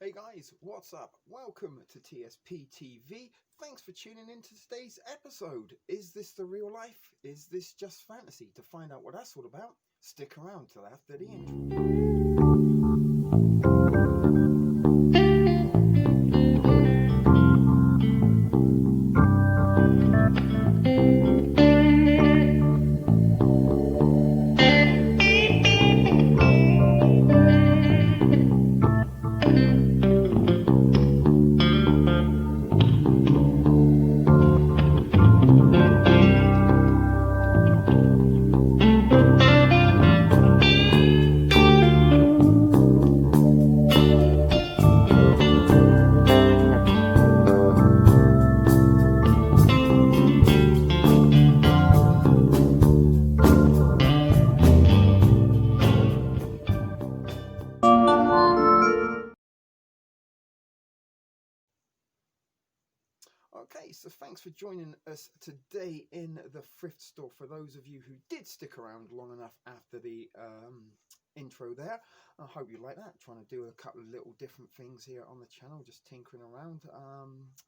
Hey guys, what's up? Welcome to TSP TV. Thanks for tuning in to today's episode. Is this the real life? Is this just fantasy? To find out what that's all about, stick around till after the intro. Okay, so thanks for joining us today in the thrift store. For those of you who did stick around long enough after the intro there, I hope you like that. Trying to do a couple of little different things here on the channel, just tinkering around.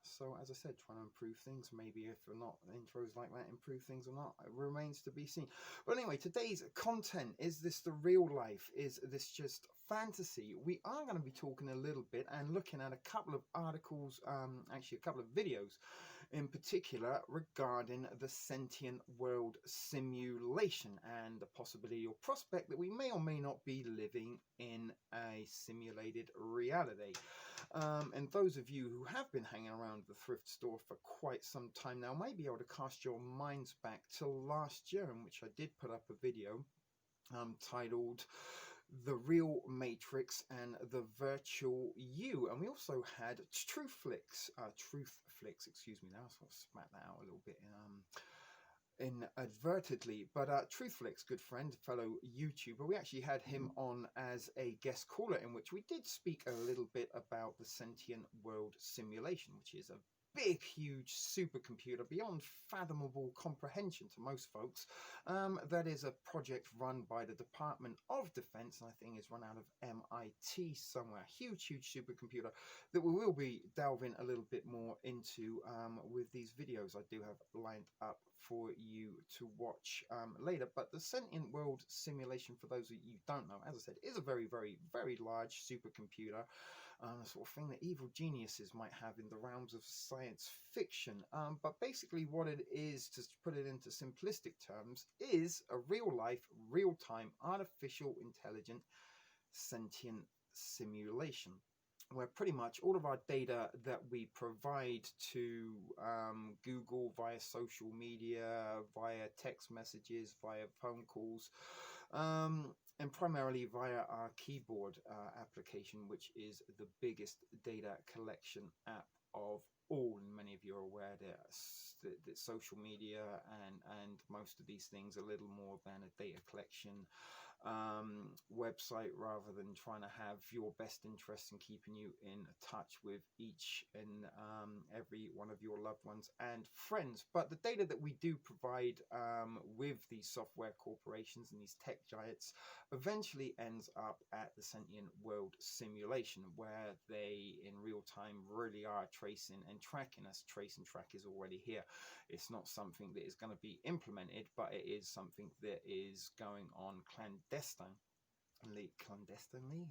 So as I said, trying to improve things. Maybe if or not intros like that improve things or not, it remains to be seen. But anyway, today's content, is this the real life? Is this just fantasy? We are going to be talking a little bit and looking at a couple of articles, actually a couple of videos in particular regarding the sentient world simulation and the possibility or prospect that we may or may not be living in a simulated reality. And those of you who have been hanging around the thrift store for quite some time now may be able to cast your minds back to last year, in which I did put up a video titled The Real Matrix and the Virtual You. And we also had Truth Flicks, excuse me, now I sort of smack that out a little bit inadvertently, but Truth Flicks, good friend, fellow YouTuber, we actually had him on as a guest caller, in which we did speak a little bit about the sentient world simulation, which is a big, huge supercomputer beyond fathomable comprehension to most folks. That is a project run by the Department of Defense, and I think is run out of MIT somewhere. Huge, huge supercomputer that we will be delving a little bit more into with these videos I do have lined up for you to watch later. But the sentient world simulation, for those of you who don't know, as I said, is a very, very, very large supercomputer. The sort of thing that evil geniuses might have in the realms of science fiction. But basically what it is, to put it into simplistic terms, is a real-life, real-time, artificial intelligent sentient simulation, where pretty much all of our data that we provide to Google via social media, via text messages, via phone calls, and primarily via our keyboard application, which is the biggest data collection app of all. And many of you are aware that social media and most of these things are little more than a data collection website, rather than trying to have your best interests and keeping you in touch with each and every one of your loved ones and friends. But the data that we do provide with these software corporations and these tech giants eventually ends up at the sentient world simulation, where they in real time really are tracing and tracking us. Trace and track is already here. It's not something that is going to be implemented, but it is something that is going on clandestinely,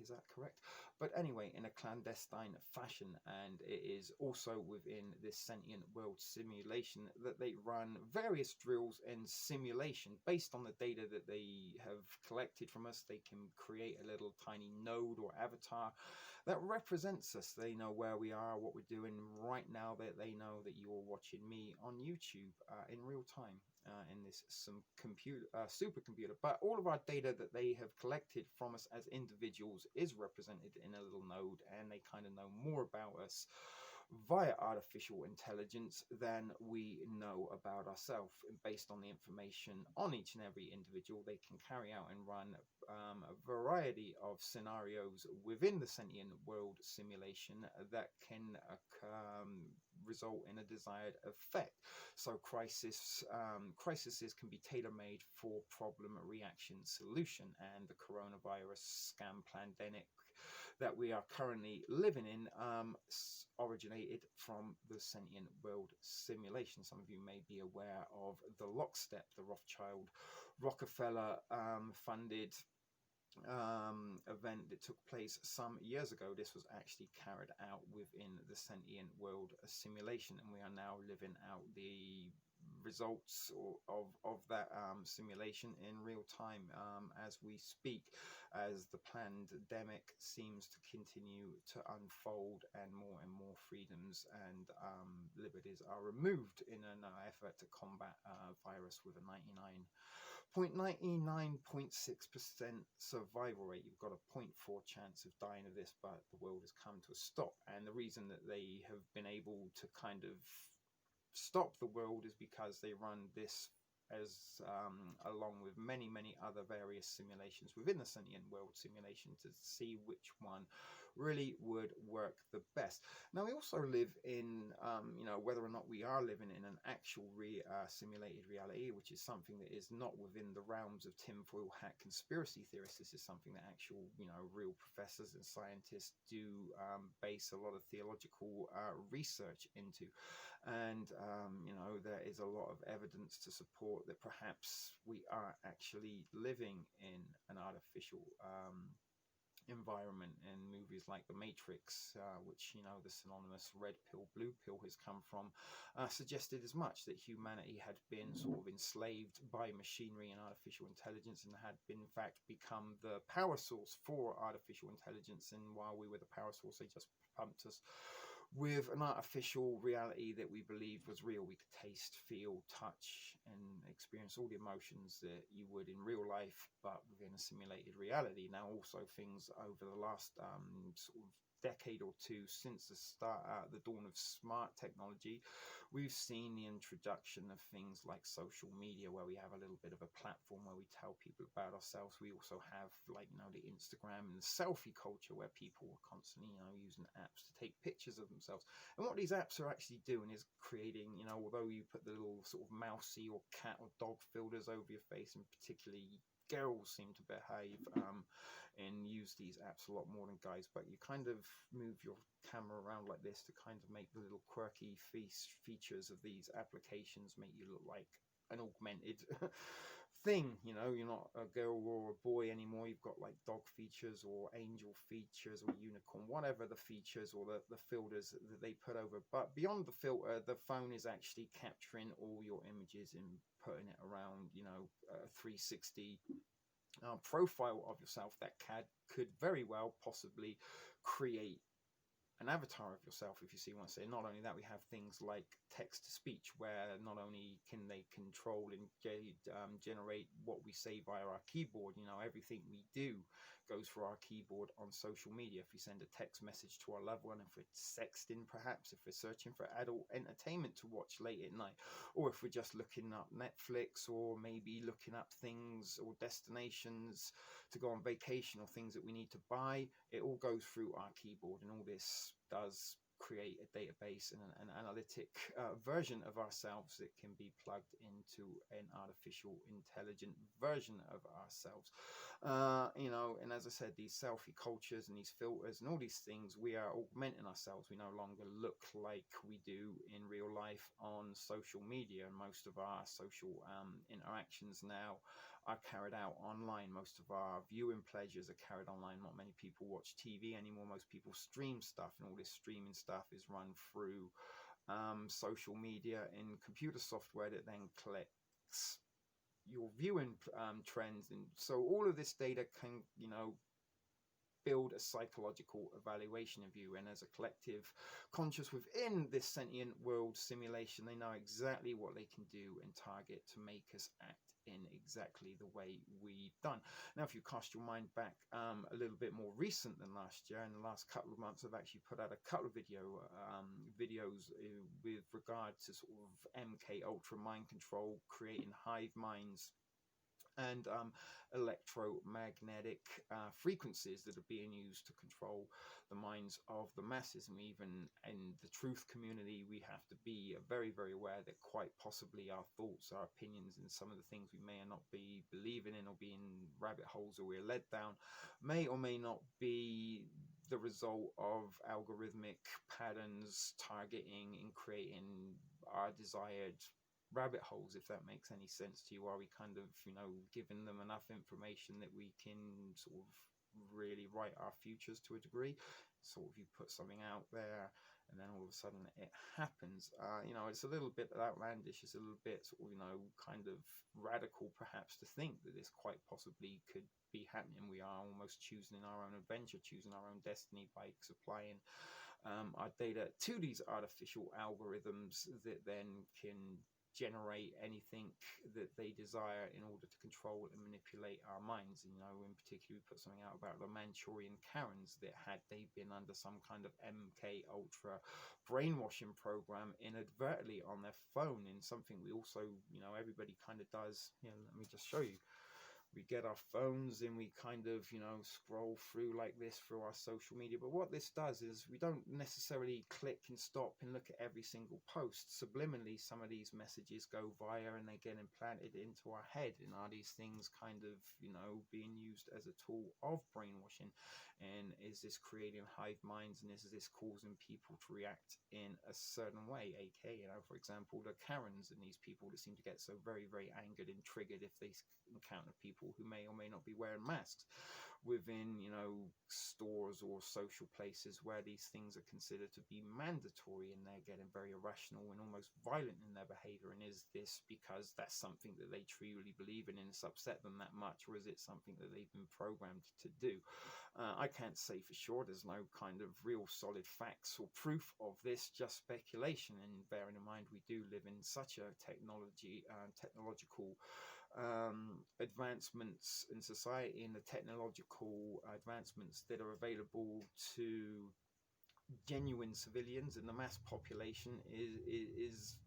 is that correct? But anyway, in a clandestine fashion. And it is also within this sentient world simulation that they run various drills and simulation based on the data that they have collected from us. They can create a little tiny node or avatar that represents us. They know where we are, what we're doing right now, that they know that you're watching me on YouTube in real time in this supercomputer. But all of our data that they have collected from us as individuals is represented in a little node, and they kind of know more about us via artificial intelligence than we know about ourselves. And based on the information on each and every individual, they can carry out and run a variety of scenarios within the sentient world simulation that can result in a desired effect. So crises can be tailor-made for problem reaction solution, and the coronavirus scam pandemic that we are currently living in originated from the Sentient World simulation. Some of you may be aware of the Lockstep, the Rothschild Rockefeller funded event that took place some years ago. This was actually carried out within the Sentient World simulation, and we are now living out the results of that simulation in real time as we speak, as the pandemic seems to continue to unfold and more freedoms and liberties are removed in an effort to combat virus with a 99.6% survival rate. You've got a 0.4 chance of dying of this, but the world has come to a stop. And the reason that they have been able to kind of stop the world is because they run this as along with many other various simulations within the Sentient World simulation to see which one really would work the best. Now, we also live in whether or not we are living in an actual simulated reality, which is something that is not within the realms of tinfoil hat conspiracy theorists. This is something that actual real professors and scientists do base a lot of theological research into. And there is a lot of evidence to support that perhaps we are actually living in an artificial environment. And movies like The Matrix, which the synonymous red pill, blue pill has come from, suggested as much, that humanity had been sort of enslaved by machinery and artificial intelligence, and had been in fact become the power source for artificial intelligence. And while we were the power source, they just pumped us with an artificial reality that we believed was real. We could taste, feel, touch, and experience all the emotions that you would in real life, but within a simulated reality. Now, also things over the last sort of decade or two since the dawn of smart technology, we've seen the introduction of things like social media, where we have a little bit of a platform where we tell people about ourselves. We also have the Instagram and the selfie culture, where people are constantly using apps to take pictures of themselves. And what these apps are actually doing is creating, although you put the little sort of mousy or cat or dog filters over your face, and particularly girls seem to behave and use these apps a lot more than guys, but you kind of move your camera around like this to kind of make the little quirky features of these applications make you look like an augmented thing. You're not a girl or a boy anymore. You've got like dog features or angel features or unicorn, whatever the features or the filters that they put over. But beyond the filter, the phone is actually capturing all your images and putting it around a 360 profile of yourself that could very well possibly create an avatar of yourself, if you see what I'm saying. Not only that, we have things like text to speech, where not only can they control and generate what we say via our keyboard. Everything we do goes through our keyboard on social media. If we send a text message to our loved one, if we're sexting, perhaps if we're searching for adult entertainment to watch late at night, or if we're just looking up Netflix, or maybe looking up things or destinations to go on vacation, or things that we need to buy, it all goes through our keyboard. And all this does create a database and an analytic version of ourselves that can be plugged into an artificial intelligent version of ourselves. And as I said, these selfie cultures and these filters and all these things, we are augmenting ourselves. We no longer look like we do in real life on social media. And most of our social interactions now are carried out online. Most of our viewing pleasures are carried online. Not many people watch TV anymore. Most people stream stuff, and all this streaming stuff is run through social media and computer software that then collects your viewing trends. And so all of this data can build a psychological evaluation of you, and as a collective conscious within this Sentient World simulation, they know exactly what they can do and target to make us act in exactly the way we've done. Now, if you cast your mind back a little bit more recent than last year, in the last couple of months, I've actually put out a couple of videos with regard to sort of MK Ultra mind control, creating hive minds, and electromagnetic frequencies that are being used to control the minds of the masses. And even in the truth community, we have to be very aware that quite possibly our thoughts, our opinions, and some of the things we may or not be believing in, or be in rabbit holes or we're led down, may or may not be the result of algorithmic patterns targeting and creating our desired rabbit holes, if that makes any sense to you? Are we kind of, giving them enough information that we can sort of really write our futures to a degree? Sort of, you put something out there and then all of a sudden it happens. It's a little bit outlandish. It's a little bit sort of, kind of radical perhaps to think that this quite possibly could be happening. We are almost choosing our own adventure, choosing our own destiny by supplying our data to these artificial algorithms that then can generate anything that they desire in order to control and manipulate our minds. In particular, we put something out about the Manchurian Karens, that had they been under some kind of MK Ultra brainwashing program inadvertently on their phone, in something we also, everybody kind of does. Let me just show you. We get our phones and we kind of, scroll through like this through our social media. But what this does is we don't necessarily click and stop and look at every single post. Subliminally, some of these messages go via and they get implanted into our head. And are these things kind of, being used as a tool of brainwashing? And is this creating hive minds? And is this causing people to react in a certain way? AK, for example, the Karens and these people that seem to get so very, very angered and triggered if they encounter people who may or may not be wearing masks within, stores or social places where these things are considered to be mandatory, and they're getting very irrational and almost violent in their behavior. And is this because that's something that they truly believe in and it's upset them that much, or is it something that they've been programmed to do? I can't say for sure. There's no kind of real solid facts or proof of this, just speculation. And bearing in mind, we do live in such a technological advancements in society, and the technological advancements that are available to genuine civilians and the mass population is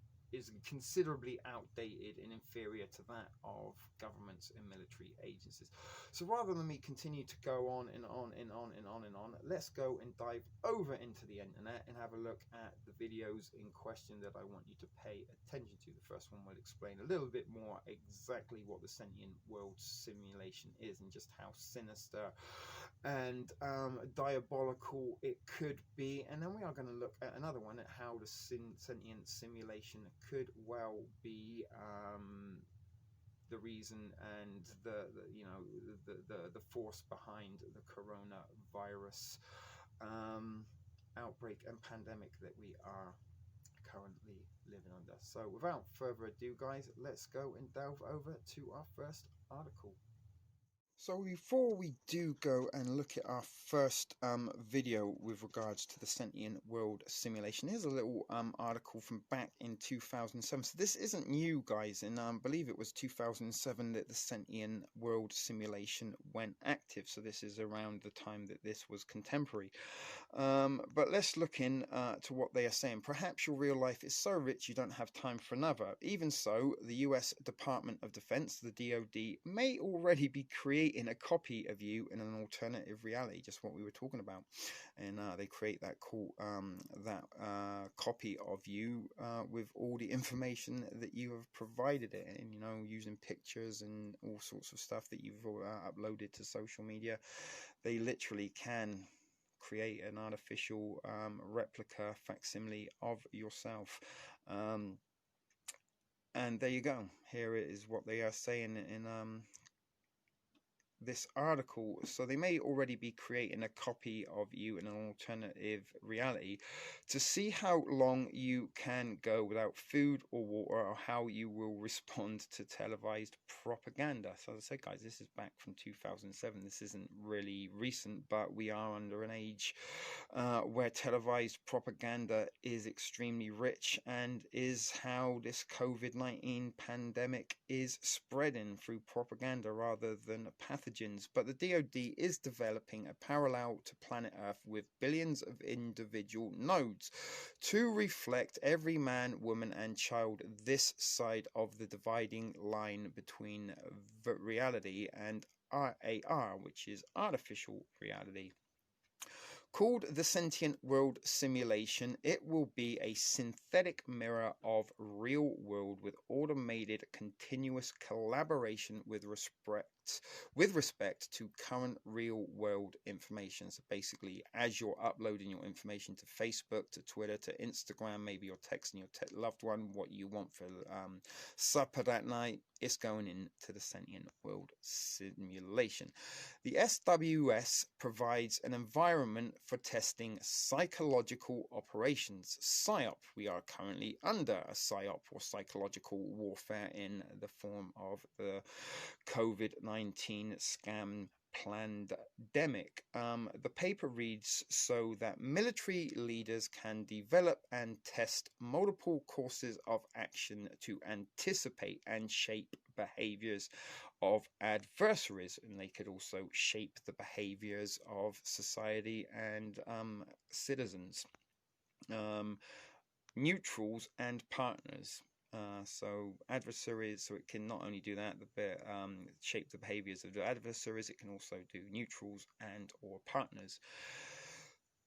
considerably outdated and inferior to that of governments and military agencies. So rather than me continue to go on and on and on and on and on, let's go and dive over into the internet and have a look at the videos in question that I want you to pay attention to. The first one will explain a little bit more exactly what the sentient world simulation is and just how sinister and diabolical it could be. And then we are going to look at another one at how the sentient simulation could well be the reason and the force behind the coronavirus outbreak and pandemic that we are currently living under. So without further ado, guys, let's go and delve over to our first article. So before we do go and look at our first video with regards to the sentient world simulation, here's a little article from back in 2007. So this isn't new, guys, and I believe it was 2007 that the sentient world simulation went active. So this is around the time that this was contemporary. But let's look in to what they are saying. Perhaps your real life is so rich you don't have time for another. Even so, the US Department of Defense, the DoD, may already be creating a copy of you in an alternative reality, just what we were talking about. And they create that copy of you with all the information that you have provided it, and using pictures and all sorts of stuff that you've uploaded to social media. They literally can create an artificial replica facsimile of yourself. And there you go. Here it is what they are saying in this article. So they may already be creating a copy of you in an alternative reality to see how long you can go without food or water, or how you will respond to televised propaganda. So as I said, guys, this is back from 2007. This isn't really recent, but we are under an age where televised propaganda is extremely rich, and is how this COVID-19 pandemic is spreading, through propaganda rather than pathogens. But the DoD is developing a parallel to planet Earth with billions of individual nodes to reflect every man, woman and child this side of the dividing line between reality and AR, which is artificial reality. Called the Sentient World Simulation, it will be a synthetic mirror of real world with automated continuous collaboration with respect with respect to current real world information. So basically, as you're uploading your information to Facebook, to Twitter, to Instagram, maybe you're texting your loved one what you want for supper that night, it's going into the sentient world simulation. The SWS provides an environment for testing psychological operations. PSYOP. We are currently under a PSYOP, or psychological warfare, in the form of the COVID-19 scam pandemic. The paper reads, so that military leaders can develop and test multiple courses of action to anticipate and shape behaviors of adversaries, and they could also shape the behaviors of society and citizens, neutrals and partners. So adversaries, so it can not only do that, shape the behaviors of the adversaries, it can also do neutrals and or partners.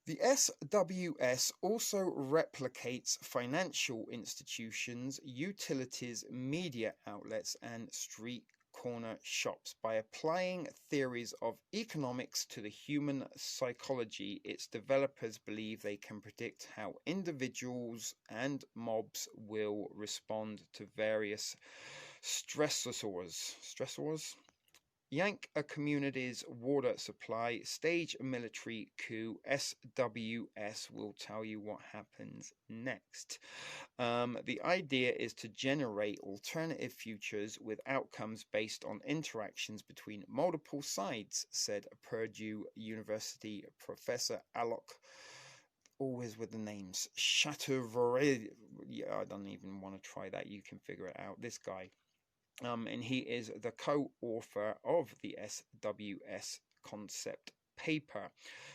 The SWS also replicates financial institutions, utilities, media outlets, and street corner shops. By applying theories of economics to the human psychology, its developers believe they can predict how individuals and mobs will respond to various stressors. Yank a community's water supply, stage a military coup. SWS will tell you what happens next. The idea is to generate alternative futures with outcomes based on interactions between multiple sides, said Purdue University professor Alok, always with the names, Chaturvedi. I don't even want to try that. You can figure it out. This guy. And he is the co-author of the SWS concept paper.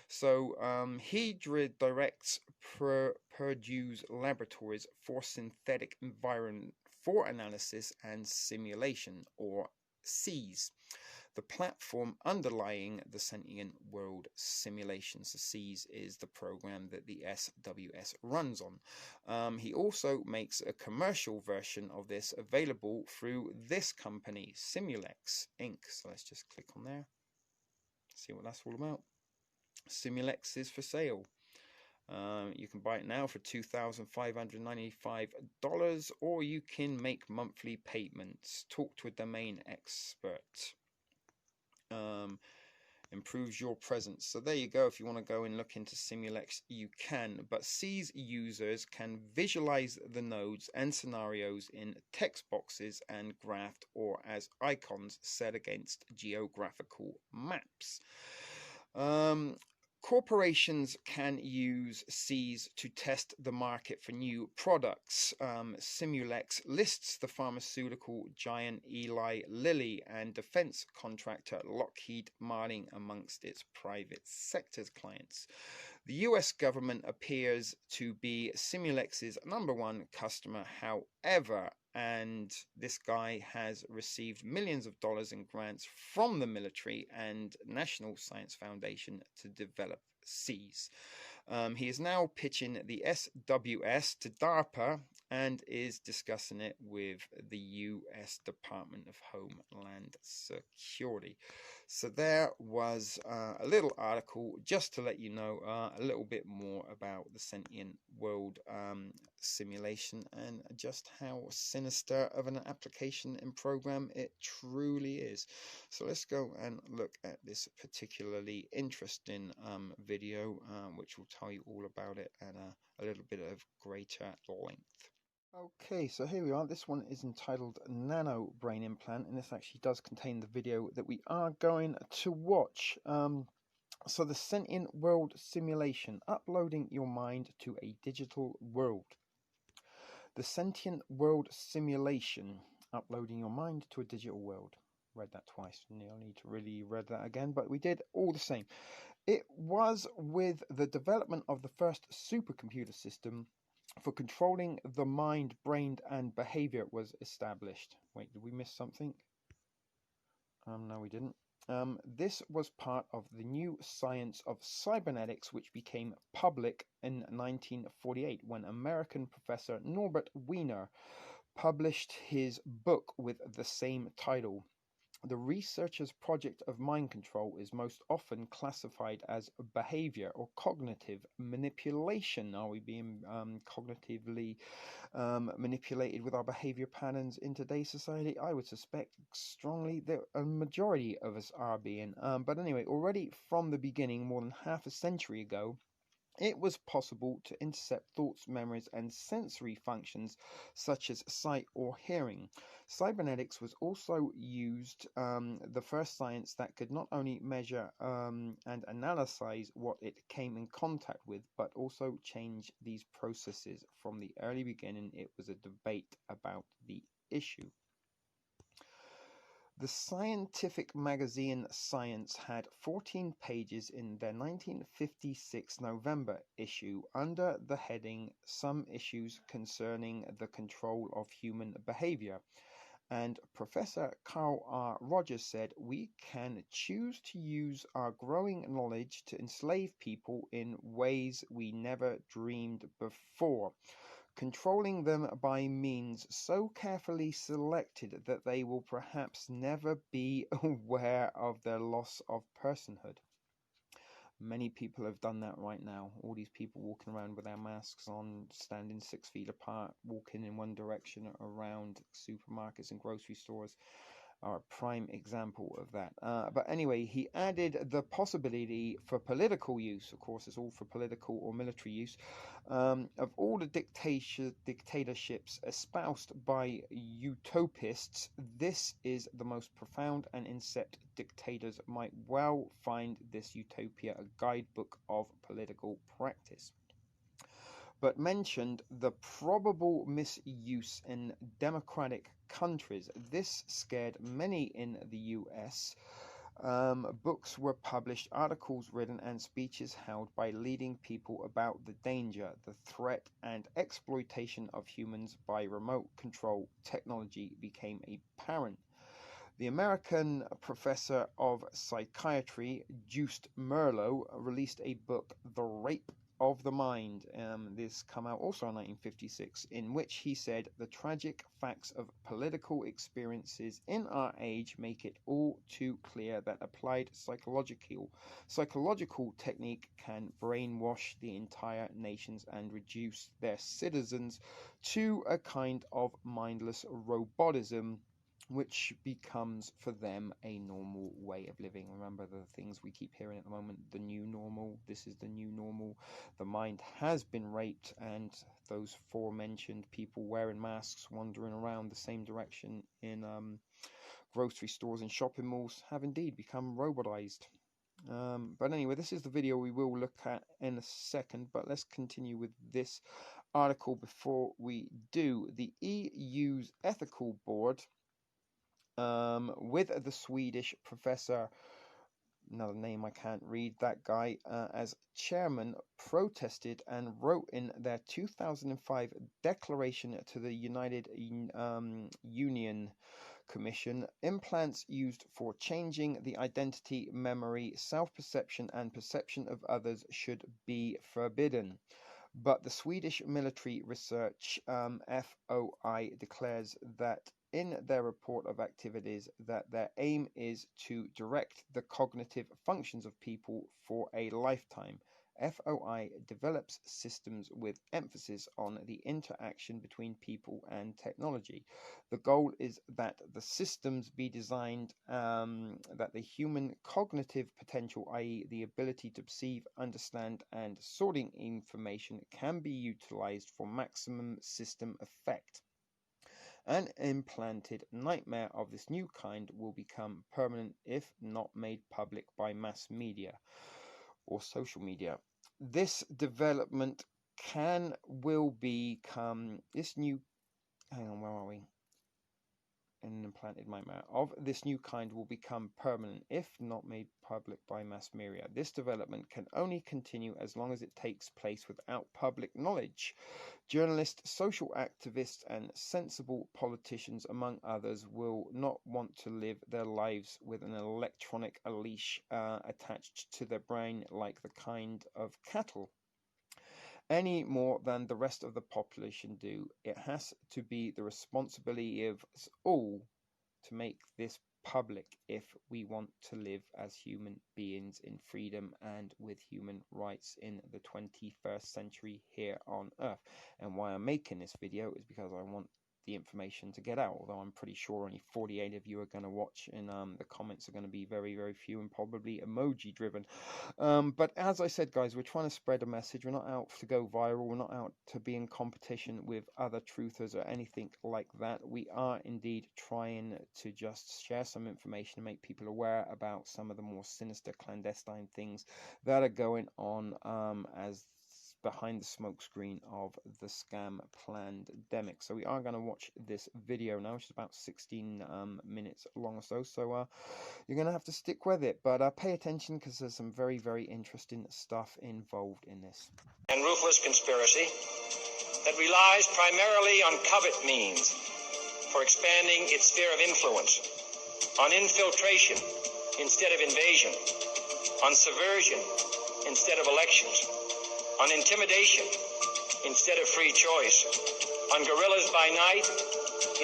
So he directs Purdue's laboratories for synthetic environment for analysis and simulation, or SEAS, the platform underlying the sentient world simulations. The SEAS is the program that the SWS runs on. He also makes a commercial version of this available through this company, Simulex Inc. So let's just click on there, see what that's all about. Simulex is for sale. You can buy it now for $2,595, or you can make monthly payments. Talk to a domain expert. Improves your presence. So there you go. If you want to go and look into Simulex, you can. But SEAS users can visualize the nodes and scenarios in text boxes and graphed or as icons set against geographical maps. Corporations can use SEAS to test the market for new products. Simulex lists the pharmaceutical giant Eli Lilly and defense contractor Lockheed Martin amongst its private sector's clients. The US government appears to be Simulex's #1 customer, however, and this guy has received millions of dollars in grants from the military and National Science Foundation to develop SEAS. He is now pitching the SWS to DARPA and is discussing it with the US Department of Homeland Security. So there was a little article just to let you know a little bit more about the sentient world simulation and just how sinister of an application and program it truly is. So let's go and look at this particularly interesting video, which will tell you all about it at a little bit of greater length. Okay, so here we are. This one is entitled Nano Brain Implant, and this actually does contain the video that we are going to watch. So the sentient world simulation, uploading your mind to a digital world. The sentient world simulation, uploading your mind to a digital world. Read that twice. I'll need to really read that again, but we did all the same. It was with the development of the first supercomputer system for controlling the mind, brain, and behavior was established. Wait, did we miss something? No, we didn't. This was part of the new science of cybernetics, which became public in 1948 when American professor Norbert Wiener published his book with the same title. The researcher's project of mind control is most often classified as behavior or cognitive manipulation. Are we being cognitively manipulated with our behavior patterns in today's society? I would suspect strongly that a majority of us are being. But anyway, already from the beginning, more than half a century ago, it was possible to intercept thoughts, memories, and sensory functions such as sight or hearing. Cybernetics was also used, the first science that could not only measure and analyze what it came in contact with, but also change these processes. From the early beginning, it was a debate about the issue. The scientific magazine Science had 14 pages in their 1956 November issue under the heading Some Issues Concerning the Control of Human Behavior. And Professor Carl R. Rogers said, "We can choose to use our growing knowledge to enslave people in ways we never dreamed before, controlling them by means so carefully selected that they will perhaps never be aware of their loss of personhood." Many people have done that right now. All these people walking around with their masks on, standing 6 feet apart, walking in one direction around supermarkets and grocery stores are a prime example of that. But anyway, he added the possibility for political use, of course, it's all for political or military use, of all the dictatorships espoused by utopists. This is the most profound, and incept dictators might well find this utopia a guidebook of political practice, but mentioned the probable misuse in democratic countries. This scared many in the US. Books were published, articles written, and speeches held by leading people about the danger, the threat, and exploitation of humans by remote control technology became apparent. The American professor of psychiatry, Juste Merlo, released a book, The Rape of the Mind. This came out also in 1956, in which he said the tragic facts of political experiences in our age make it all too clear that applied psychological technique can brainwash the entire nations and reduce their citizens to a kind of mindless robotism, which becomes for them a normal way of living. Remember the things we keep hearing at the moment, the new normal, this is the new normal. The mind has been raped, and those aforementioned people wearing masks, wandering around the same direction in grocery stores and shopping malls have indeed become robotized. But anyway, this is the video we will look at in a second, but let's continue with this article before we do. The EU's ethical board, with the Swedish professor, another name I can't read, that guy, as chairman, protested and wrote in their 2005 declaration to the United Union Commission, implants used for changing the identity, memory, self-perception, and perception of others should be forbidden. But the Swedish Military Research, FOI, declares that in their report of activities that their aim is to direct the cognitive functions of people for a lifetime. FOI develops systems with emphasis on the interaction between people and technology. The goal is that the systems be designed that the human cognitive potential, i.e. the ability to perceive, understand, and sorting information, can be utilized for maximum system effect. An implanted nightmare of this new kind will become permanent if not made public by mass media or social media. This development will become this new. Hang on, where are we? An implanted nightmare of this new kind will become permanent if not made public by mass media. This development can only continue as long as it takes place without public knowledge. Journalists, social activists, and sensible politicians, among others, will not want to live their lives with an electronic leash attached to their brain like the kind of cattle, any more than the rest of the population do. It has to be the responsibility of us all to make this public if we want to live as human beings in freedom and with human rights in the 21st century here on Earth. And why I'm making this video is because I want the information to get out, although I'm pretty sure only 48 of you are going to watch, and the comments are going to be very, very few and probably emoji driven. But as I said, guys, we're trying to spread a message. We're not out to go viral. We're not out to be in competition with other truthers or anything like that. We are indeed trying to just share some information and make people aware about some of the more sinister clandestine things that are going on as behind the smokescreen of the scam pandemic. So we are going to watch this video now, which is about 16 minutes long or so. So you're going to have to stick with it, but pay attention because there's some very, very interesting stuff involved in this. And ruthless conspiracy that relies primarily on covert means for expanding its sphere of influence, on infiltration instead of invasion, on subversion instead of elections, on intimidation instead of free choice, on guerrillas by night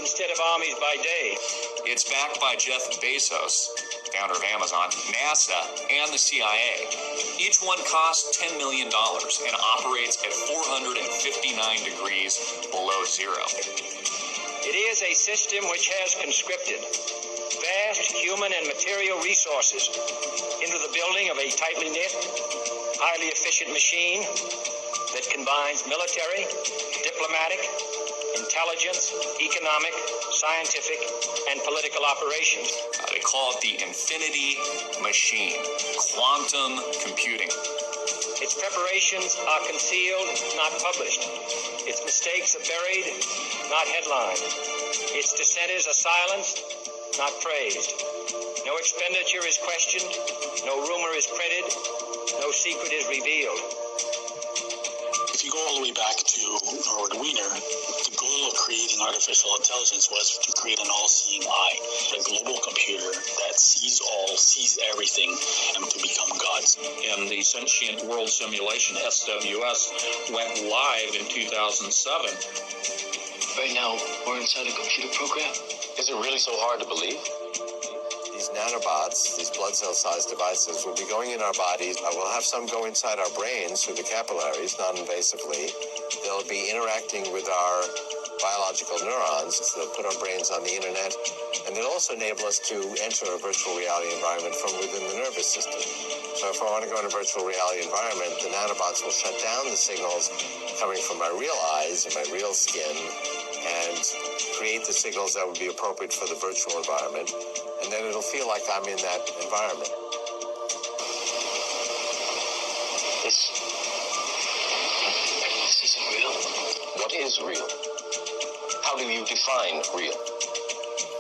instead of armies by day. It's backed by Jeff Bezos, founder of Amazon, NASA, and the CIA. Each one costs $10 million and operates at 459 degrees below zero. It is a system which has conscripted vast human and material resources into the building of a tightly knit, highly efficient machine that combines military, diplomatic, intelligence, economic, scientific, and political operations. They call it the infinity machine, quantum computing. Its preparations are concealed, not published. Its mistakes are buried, not headlined. Its dissenters are silenced, not praised. No expenditure is questioned, no rumor is printed, no secret is revealed. If you go all the way back to Howard Wiener, the goal of creating artificial intelligence was to create an all-seeing eye, a global computer that sees all, sees everything, and to become gods. And the Sentient World Simulation, SWS, went live in 2007. Right now, we're inside a computer program. Is it really so hard to believe? These nanobots, these blood cell-sized devices, will be going in our bodies. We'll have some go inside our brains through the capillaries, non-invasively. They'll be interacting with our biological neurons. They'll put our brains on the internet. And they'll also enable us to enter a virtual reality environment from within the nervous system. So if I want to go in a virtual reality environment, the nanobots will shut down the signals coming from my real eyes and my real skin and create the signals that would be appropriate for the virtual environment. And then it'll feel like I'm in that environment. This isn't real. What is real? How do you define real?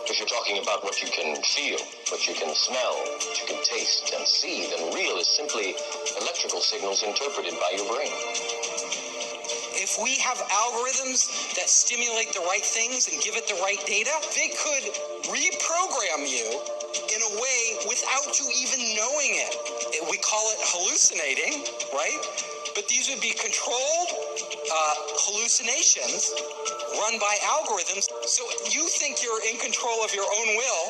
If you're talking about what you can feel, what you can smell, what you can taste and see, then real is simply electrical signals interpreted by your brain. If we have algorithms that stimulate the right things and give it the right data, they could reprogram you in a way without you even knowing it. We call it hallucinating, right? But these would be controlled hallucinations run by algorithms. So you think you're in control of your own will,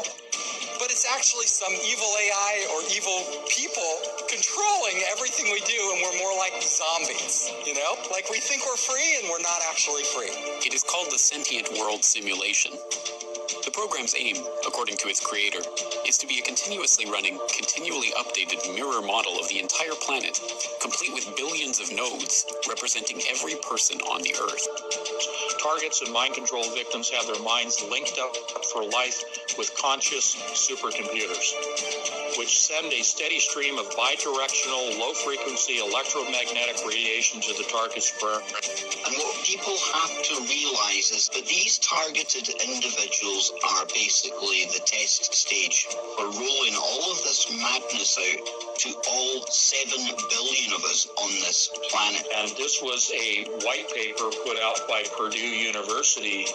but it's actually some evil AI or evil people controlling everything we do, and we're more like zombies, you know? Like we think we're free and we're not actually free. It is called the Sentient World Simulation. The program's aim, according to its creator, is to be a continuously running, continually updated mirror model of the entire planet, complete with billions of nodes representing every person on the Earth. Targets and mind control victims have their minds linked up for life with conscious supercomputers, which send a steady stream of bidirectional, low-frequency electromagnetic radiation to the target's brain. And what people have to realize is that these targeted individuals are basically the test stage for rolling all of this madness out to all 7 billion of us on this planet. And this was a white paper put out by Purdue University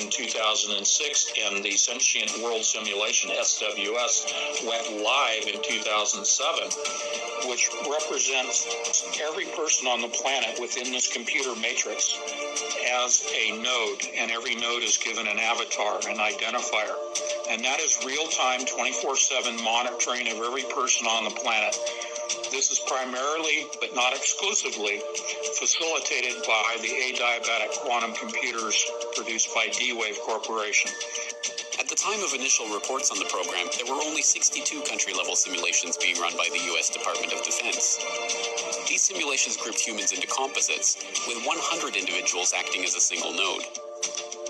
in 2006, and the Sentient World Simulation, SWS, went live in 2007, which represents every person on the planet within this computer matrix as a node, and every node is given an avatar, an identifier. and that is real-time 24/7 monitoring of every person on the planet. This is primarily, but not exclusively, facilitated by the adiabatic quantum computers produced by D-Wave Corporation. At the time of initial reports on the program, there were only 62 country-level simulations being run by the U.S. Department of Defense. These simulations grouped humans into composites, with 100 individuals acting as a single node.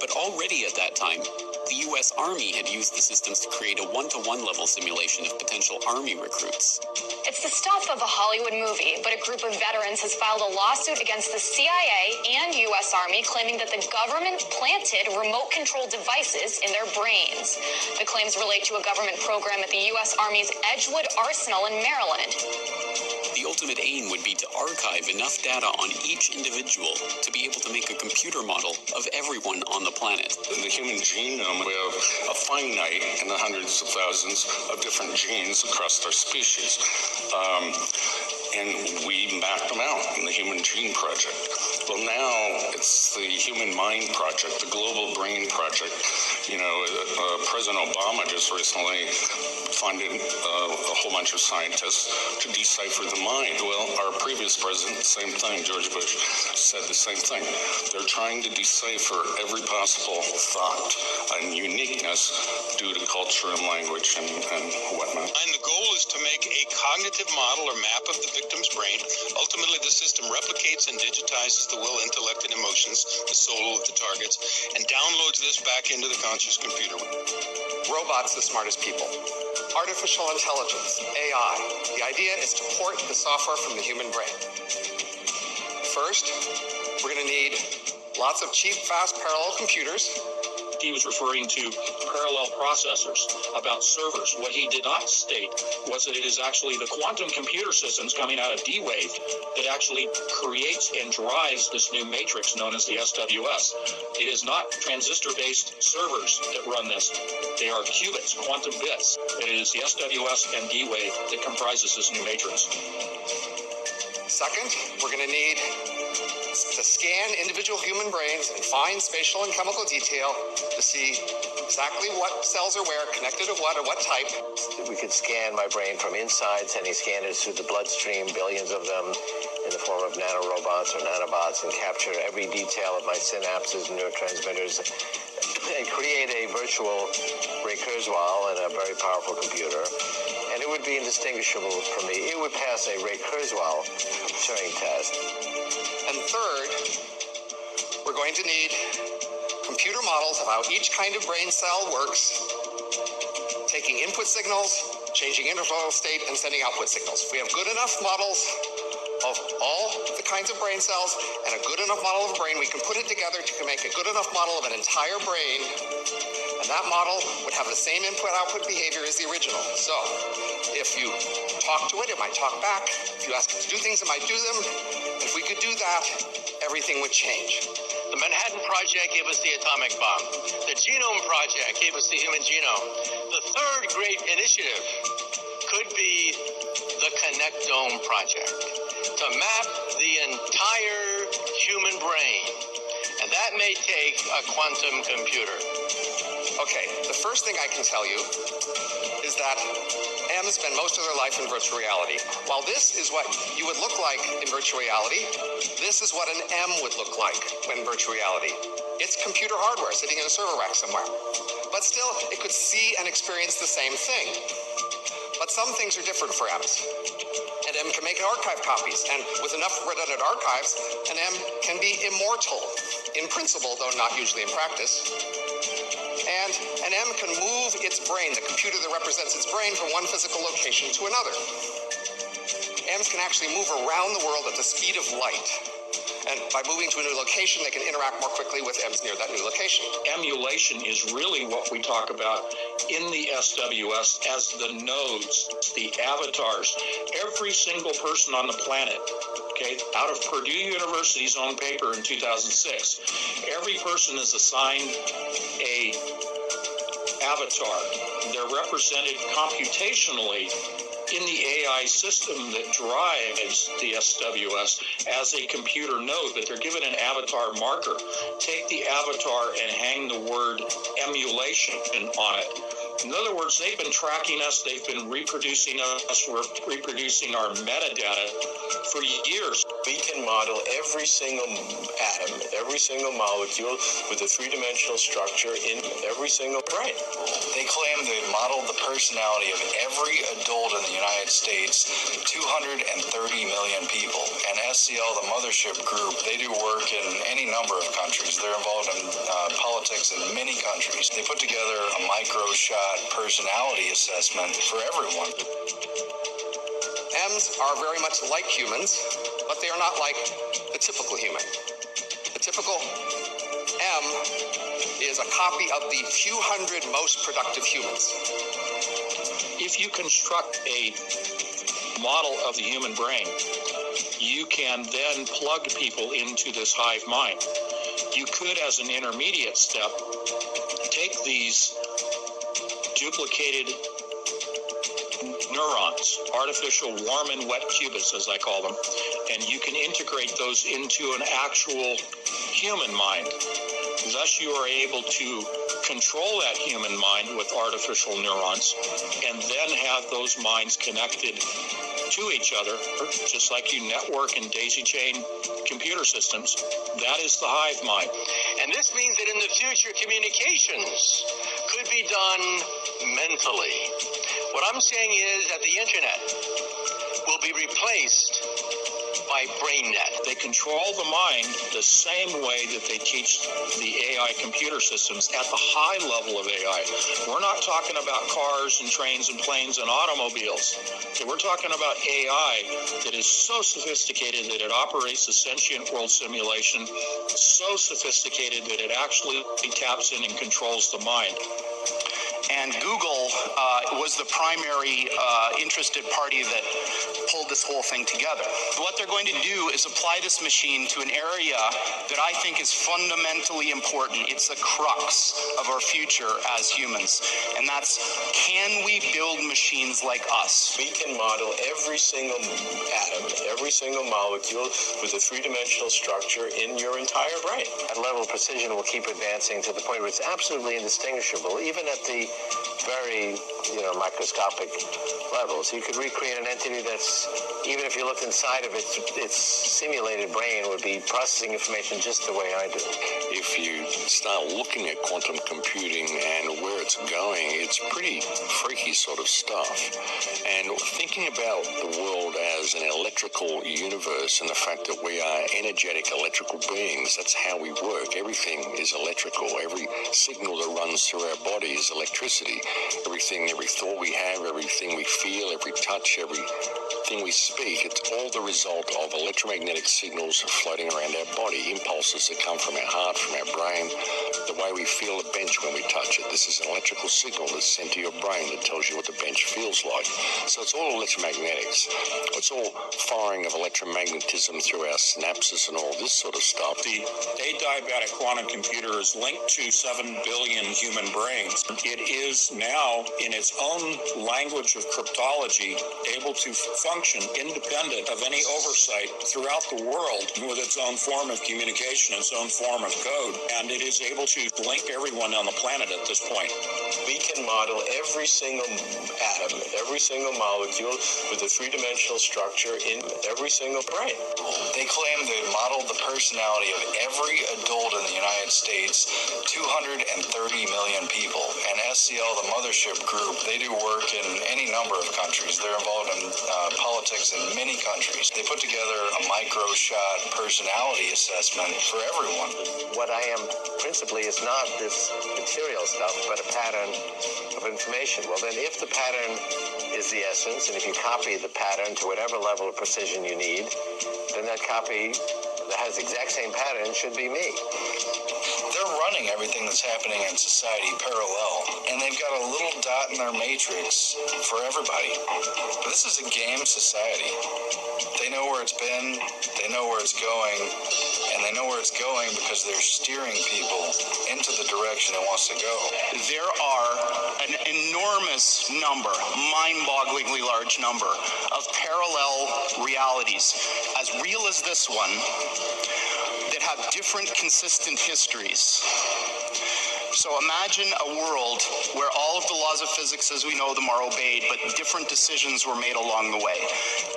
But already at that time, the U.S. Army had used the systems to create a one-to-one level simulation of potential Army recruits. It's the stuff of a Hollywood movie, but a group of veterans has filed a lawsuit against the CIA and U.S. Army claiming that the government planted remote-controlled devices in their brains. The claims relate to a government program at the U.S. Army's Edgewood Arsenal in Maryland. The ultimate aim would be to archive enough data on each individual to be able to make a computer model of everyone on the planet. In the human genome, we have a finite in the hundreds of thousands of different genes across our species. And we mapped them out in the Human Gene Project. Well, now it's the Human Mind Project, the Global Brain Project. You know, President Obama just recently funded a whole bunch of scientists to decipher the mind. Well, our previous president, same thing, George Bush, said the same thing. They're trying to decipher every possible thought and uniqueness due to culture and language and whatnot. And the goal is to make a cognitive model or map of the victim's brain. Ultimately, the system replicates and digitizes the will, intellect, and emotions, the soul of the targets, and downloads this back into the conscious computer. Robots, the smartest people. Artificial intelligence, AI. The idea is to port the software from the human brain. First, we're going to need lots of cheap, fast, parallel computers. He was referring to parallel processors, about servers. What he did not state was that it is actually the quantum computer systems coming out of D-Wave that actually creates and drives this new matrix known as the SWS. It is not transistor-based servers that run this. They are qubits, quantum bits. It is the SWS and D-Wave that comprises this new matrix. Second, we're going to need to scan individual human brains in fine spatial and chemical detail to see exactly what cells are where, connected to what, or what type. We could scan my brain from inside, sending scanners through the bloodstream, billions of them in the form of nanorobots or nanobots, and capture every detail of my synapses and neurotransmitters and create a virtual Ray Kurzweil in a very powerful computer. And it would be indistinguishable from me. It would pass a Ray Kurzweil Turing test. And third, we're going to need computer models of how each kind of brain cell works, taking input signals, changing interval state, and sending output signals. If we have good enough models of all the kinds of brain cells and a good enough model of a brain, we can put it together to make a good enough model of an entire brain, and that model would have the same input-output behavior as the original. So if you talk to it, it might talk back. If you ask it to do things, it might do them. If we could do that, everything would change. The Manhattan Project gave us the atomic bomb. The Genome Project gave us the human genome. The third great initiative could be the Connectome Project, to map the entire human brain. And that may take a quantum computer. Okay, the first thing I can tell you is that M's spend most of their life in virtual reality. While this is what you would look like in virtual reality, this is what an M would look like in virtual reality. It's computer hardware sitting in a server rack somewhere. But still, it could see and experience the same thing. But some things are different for M's. An M can make archive copies, and with enough redundant archives, an M can be immortal, in principle, though not usually in practice. And an M can move its brain, the computer that represents its brain, from one physical location to another. M's can actually move around the world at the speed of light. And by moving to a new location, they can interact more quickly with M's near that new location. Emulation is really what we talk about in the SWS as the nodes, the avatars. Every single person on the planet, okay, out of Purdue University's own paper in 2006, every person is assigned a avatar. They're represented computationally in the AI system that drives the SWS as a computer node, but they're given an avatar marker. Take the avatar and hang the word emulation on it. In other words, they've been tracking us, they've been reproducing us, we're reproducing our metadata for years. We can model every single atom, every single molecule with a three-dimensional structure in every single brain. They claim they've modeled the personality of every adult in the United States, 230 million people. And SCL, the mothership group, they do work in any number of countries. They're involved in politics in many countries. They put together a micro-shot personality assessment for everyone. M's are very much like humans, but they are not like the typical human. The typical M is a copy of the few hundred most productive humans. If you construct a model of the human brain, you can then plug people into this hive mind. You could, as an intermediate step, take these duplicated neurons, artificial warm and wet qubits, as I call them, and you can integrate those into an actual human mind. Thus, you are able to control that human mind with artificial neurons and then have those minds connected to each other, just like you network and daisy chain computer systems. That is the hive mind. And this means that in the future, communications could be done mentally. What I'm saying is that the internet will be replaced by BrainNet. They control the mind the same way that they teach the AI computer systems at the high level of AI. We're not talking about cars and trains and planes and automobiles. We're talking about AI that is so sophisticated that it operates a sentient world simulation, so sophisticated that it actually taps in and controls the mind. And Google was the primary interested party that pulled this whole thing together. What they're going to do is apply this machine to an area that I think is fundamentally important. It's the crux of our future as humans. And that's, can we build machines like us? We can model every single atom, every single molecule with a three-dimensional structure in your entire brain. That level of precision will keep advancing to the point where it's absolutely indistinguishable, even at the very, microscopic levels. You could recreate an entity that's, even if you looked inside of it, its simulated brain would be processing information just the way I do. If you start looking at quantum computing and where it's going, it's pretty freaky sort of stuff. And thinking about the world as an electrical universe and the fact that we are energetic electrical beings, that's how we work. Everything is electrical. Every signal that runs through our body is electricity. Everything, every thought we have, everything we feel, every touch, everything we speak, it's all the result of electromagnetic signals floating around our body, impulses that come from our heart, from our brain, the way we feel a bench when we touch it. This is an electrical signal that's sent to your brain that tells you what the bench feels like. So it's all electromagnetics. It's all firing of electromagnetism through our synapses and all this sort of stuff. The adiabatic quantum computer is linked to 7 billion human brains. It is now, in its own language of cryptology, able to function independent of any oversight throughout the world with its own form of communication, its own form of code, and it is able to link everyone on the planet at this point. We can model every single atom, every single molecule with a three-dimensional structure in every single brain. They claim they've modeled the personality of every adult in the United States, 230 million people. And SCL, the mothership group, they do work in any number of countries. They're involved in politics in many countries. They put together a micro-shot personality assessment for everyone. What I am principally is not this material stuff, but a pattern of information. Well, then if the pattern is the essence, and if you copy the pattern to whatever level of precision you need, then that copy that has the exact same pattern should be me. They're running everything that's happening in society parallel, and they've got a little dot in their matrix for everybody. But this is a game society. They know where it's been, they know where it's going, and they know where it's going because they're steering people into the direction it wants to go. There are an enormous number, mind-bogglingly large number, of parallel realities, as real as this one, that have different consistent histories. So imagine a world where all of the laws of physics as we know them are obeyed, but different decisions were made along the way.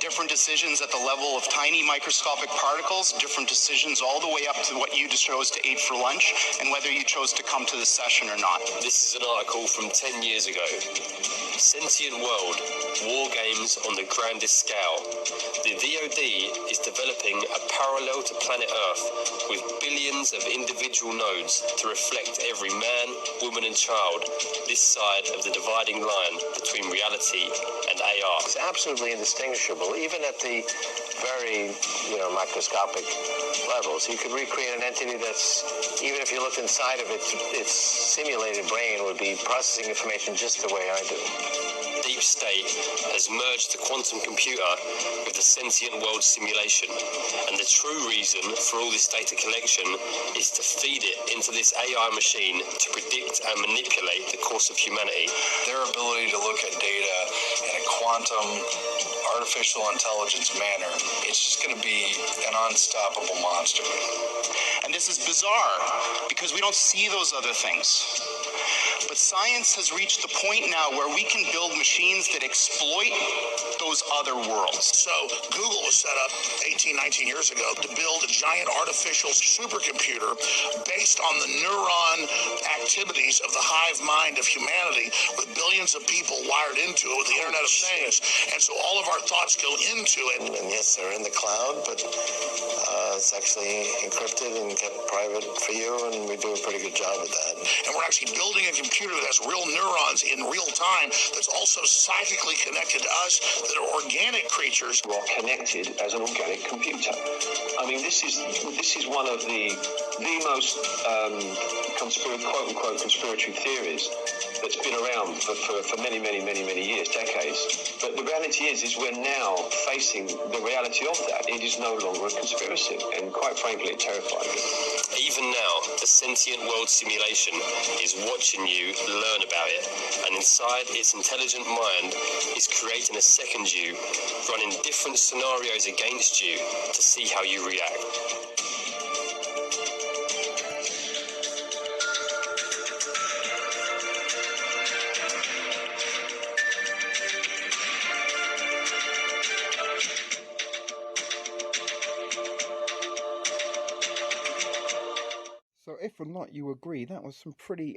Different decisions at the level of tiny microscopic particles, different decisions all the way up to what you chose to eat for lunch and whether you chose to come to the session or not. This is an article from 10 years ago. Sentient World, War Games on the Grandest Scale. The VOD is developing a parallel to planet Earth with billions of individual nodes to reflect every man, woman and child this side of the dividing line between reality and AR. It's absolutely indistinguishable, even at the very, microscopic levels. You could recreate an entity that's, even if you looked inside of it, its simulated brain would be processing information just the way I do. Deep State has merged the quantum computer with the sentient world simulation, and the true reason for all this data collection is to feed it into this AI machine to predict and manipulate the course of humanity. Their ability to look at data in a quantum artificial intelligence manner, it's just going to be an unstoppable monster. And this is bizarre because we don't see those other things. But science has reached the point now where we can build machines that exploit those other worlds. So Google was set up 18, 19 years ago to build a giant artificial supercomputer based on the neuron activities of the hive mind of humanity, with billions of people wired into it with the Internet of Things. And so all of our thoughts go into it. And yes, they're in the cloud, but it's actually encrypted and kept private for you, and we do a pretty good job with that. And we're actually building a computer that has real neurons in real time that's also psychically connected to us, that are organic creatures. You are connected as an organic computer. I mean, this is one of the most quote-unquote conspiratory theories that's been around for many years, decades. But the reality is we're now facing the reality of that. It is no longer a conspiracy, and quite frankly, it terrifies me. Even now, the sentient world simulation is watching you learn about it, and inside its intelligent mind is creating a second you, running different scenarios against you to see how you react. So if or not you agree, that was some pretty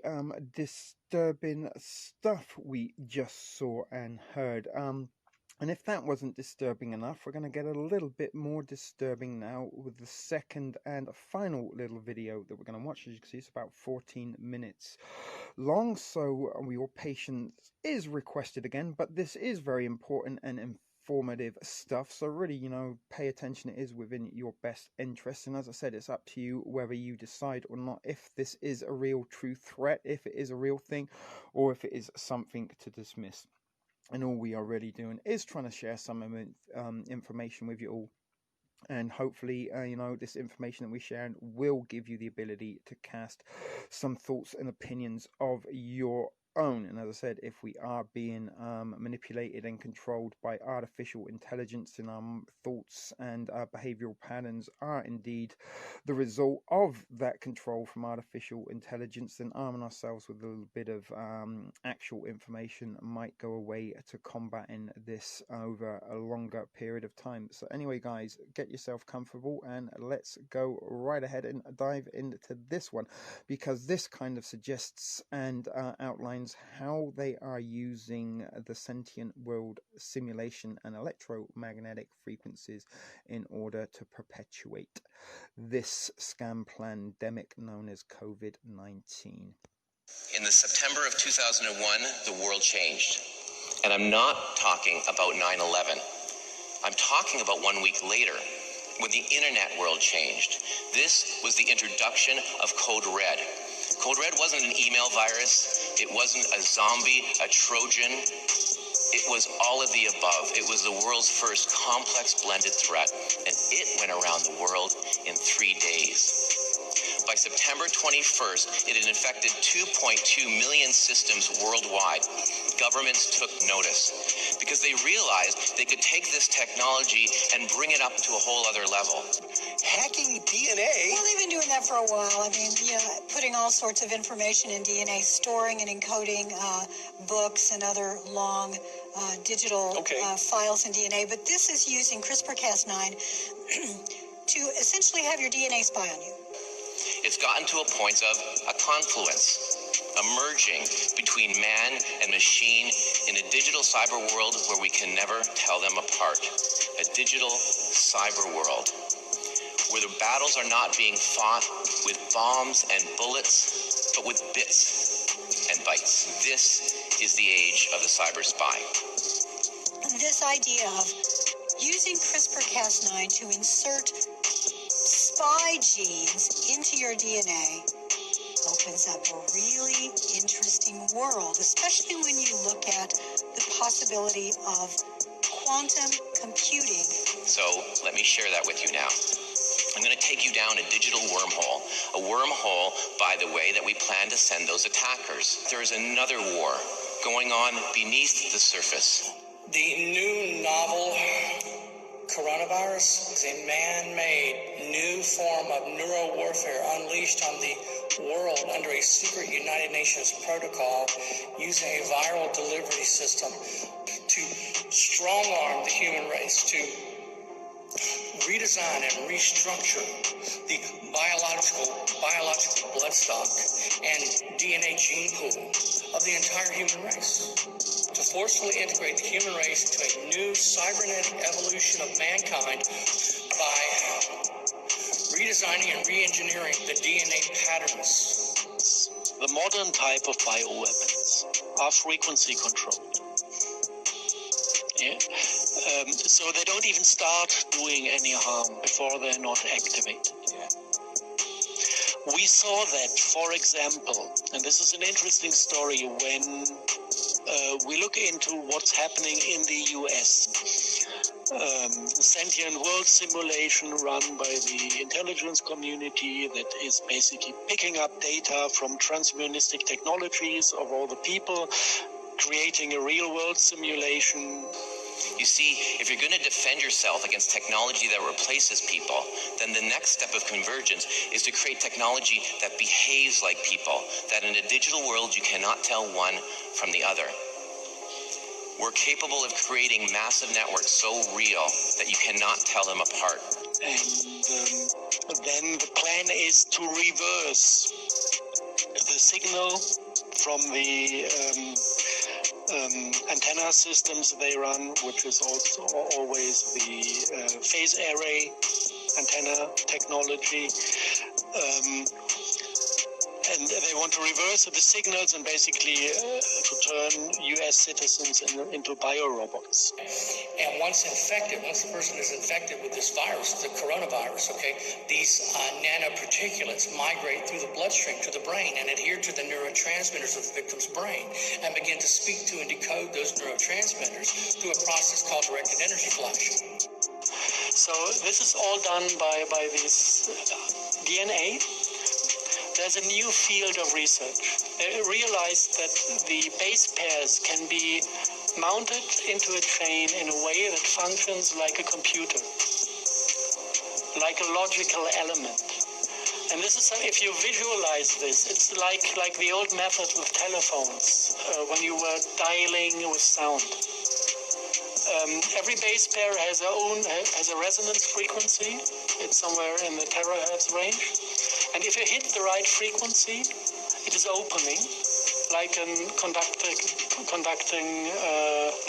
disturbing stuff we just saw and heard. And if that wasn't disturbing enough, we're going to get a little bit more disturbing now with the second and final little video that we're going to watch. As you can see, it's about 14 minutes long, so your patience is requested again, but this is very important and informative stuff, so really, pay attention. It is within your best interest, and as I said, it's up to you whether you decide or not if this is a real true threat, if it is a real thing, or if it is something to dismiss. And all we are really doing is trying to share some information with you all, and hopefully this information that we share will give you the ability to cast some thoughts and opinions of your own. And as I said, if we are being manipulated and controlled by artificial intelligence, and our thoughts and our behavioral patterns are indeed the result of that control from artificial intelligence, then arming ourselves with a little bit of actual information might go away to combating this over a longer period of time. So anyway, guys, get yourself comfortable and let's go right ahead and dive into this one, because this kind of suggests and outlines how they are using the sentient world simulation and electromagnetic frequencies in order to perpetuate this scam pandemic known as COVID-19. In the September of 2001, the world changed. And I'm not talking about 9/11. I'm talking about 1 week later, when the internet world changed. This was the introduction of Code Red. Code Red wasn't an email virus. It wasn't a zombie, a Trojan. It was all of the above. It was the world's first complex blended threat, and it went around the world in 3 days. By September 21st, it had infected 2.2 million systems worldwide. Governments took notice because they realized they could take this technology and bring it up to a whole other level. Hacking DNA? Well, they've been doing that that for a while. I mean, putting all sorts of information in DNA, storing and encoding books and other long digital files in DNA. But this is using CRISPR-Cas9 to essentially have your DNA spy on you. It's gotten to a point of a confluence, a merging between man and machine in a digital cyber world where we can never tell them apart. A digital cyber world where the battles are not being fought with bombs and bullets, but with bits and bytes. This is the age of the cyber spy. This idea of using CRISPR-Cas9 to insert spy genes into your DNA opens up a really interesting world, especially when you look at the possibility of quantum computing. So let me share that with you now. I'm going to take you down a digital wormhole, a wormhole, by the way, that we plan to send those attackers. There is another war going on beneath the surface. The new novel coronavirus is a man-made new form of neurowarfare unleashed on the world under a secret United Nations protocol using a viral delivery system to strong-arm the human race, to redesign and restructure the biological blood stock and DNA gene pool of the entire human race, to forcefully integrate the human race into a new cybernetic evolution of mankind by redesigning and re-engineering the DNA patterns. The modern type of bioweapons are frequency controlled. Yeah. So they don't even start doing any harm before they're not activated. Yeah. We saw that, for example, and this is an interesting story, when we look into what's happening in the US. Sentient world simulation run by the intelligence community that is basically picking up data from transhumanistic technologies of all the people, creating a real world simulation. You see, if you're going to defend yourself against technology that replaces people, then the next step of convergence is to create technology that behaves like people, that in a digital world you cannot tell one from the other. We're capable of creating massive networks so real that you cannot tell them apart. And then the plan is to reverse the signal from the antenna systems they run, which is also always the phase array antenna technology. And they want to reverse the signals and basically to turn U.S. citizens into biorobots. And once the person is infected with this virus, the coronavirus, these nanoparticulates migrate through the bloodstream to the brain and adhere to the neurotransmitters of the victim's brain and begin to speak to and decode those neurotransmitters through a process called directed energy flash. So this is all done by this DNA. There's a new field of research. They realized that the base pairs can be mounted into a chain in a way that functions like a computer, like a logical element. And this is, if you visualize this, it's like the old method with telephones, when you were dialing with sound. Every base pair has a resonance frequency. It's somewhere in the terahertz range. And if you hit the right frequency, it is opening, like a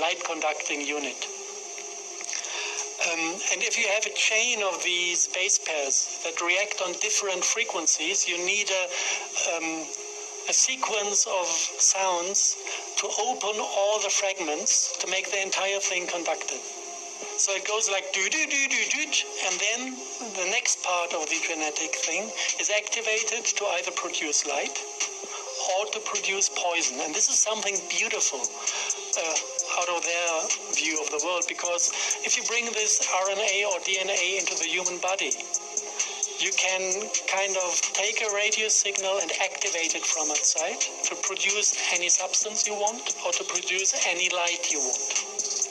light conducting unit. And if you have a chain of these base pairs that react on different frequencies, you need a sequence of sounds to open all the fragments to make the entire thing conductive. So it goes like do-do-do-do-do, and then the next part of the genetic thing is activated to either produce light or to produce poison. And this is something beautiful out of their view of the world, because if you bring this RNA or DNA into the human body, you can kind of take a radio signal and activate it from outside to produce any substance you want or to produce any light you want.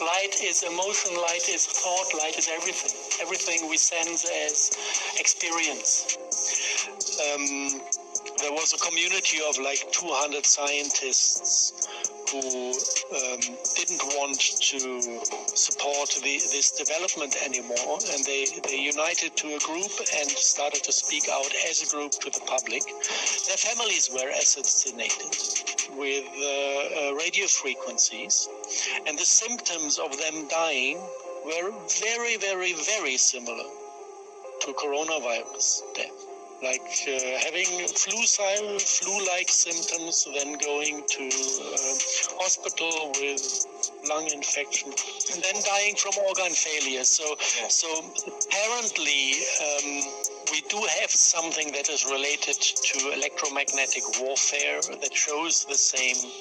Light is emotion, light is thought, light is everything. Everything we sense as experience. there was a community of like 200 scientists who didn't want to support this development anymore, and they united to a group and started to speak out as a group to the public. Their families were assassinated with radio frequencies, and the symptoms of them dying were very, very, very similar to coronavirus death. Like having flu-like symptoms, then going to hospital with lung infection, and then dying from organ failure. So apparently we do have something that is related to electromagnetic warfare that shows the same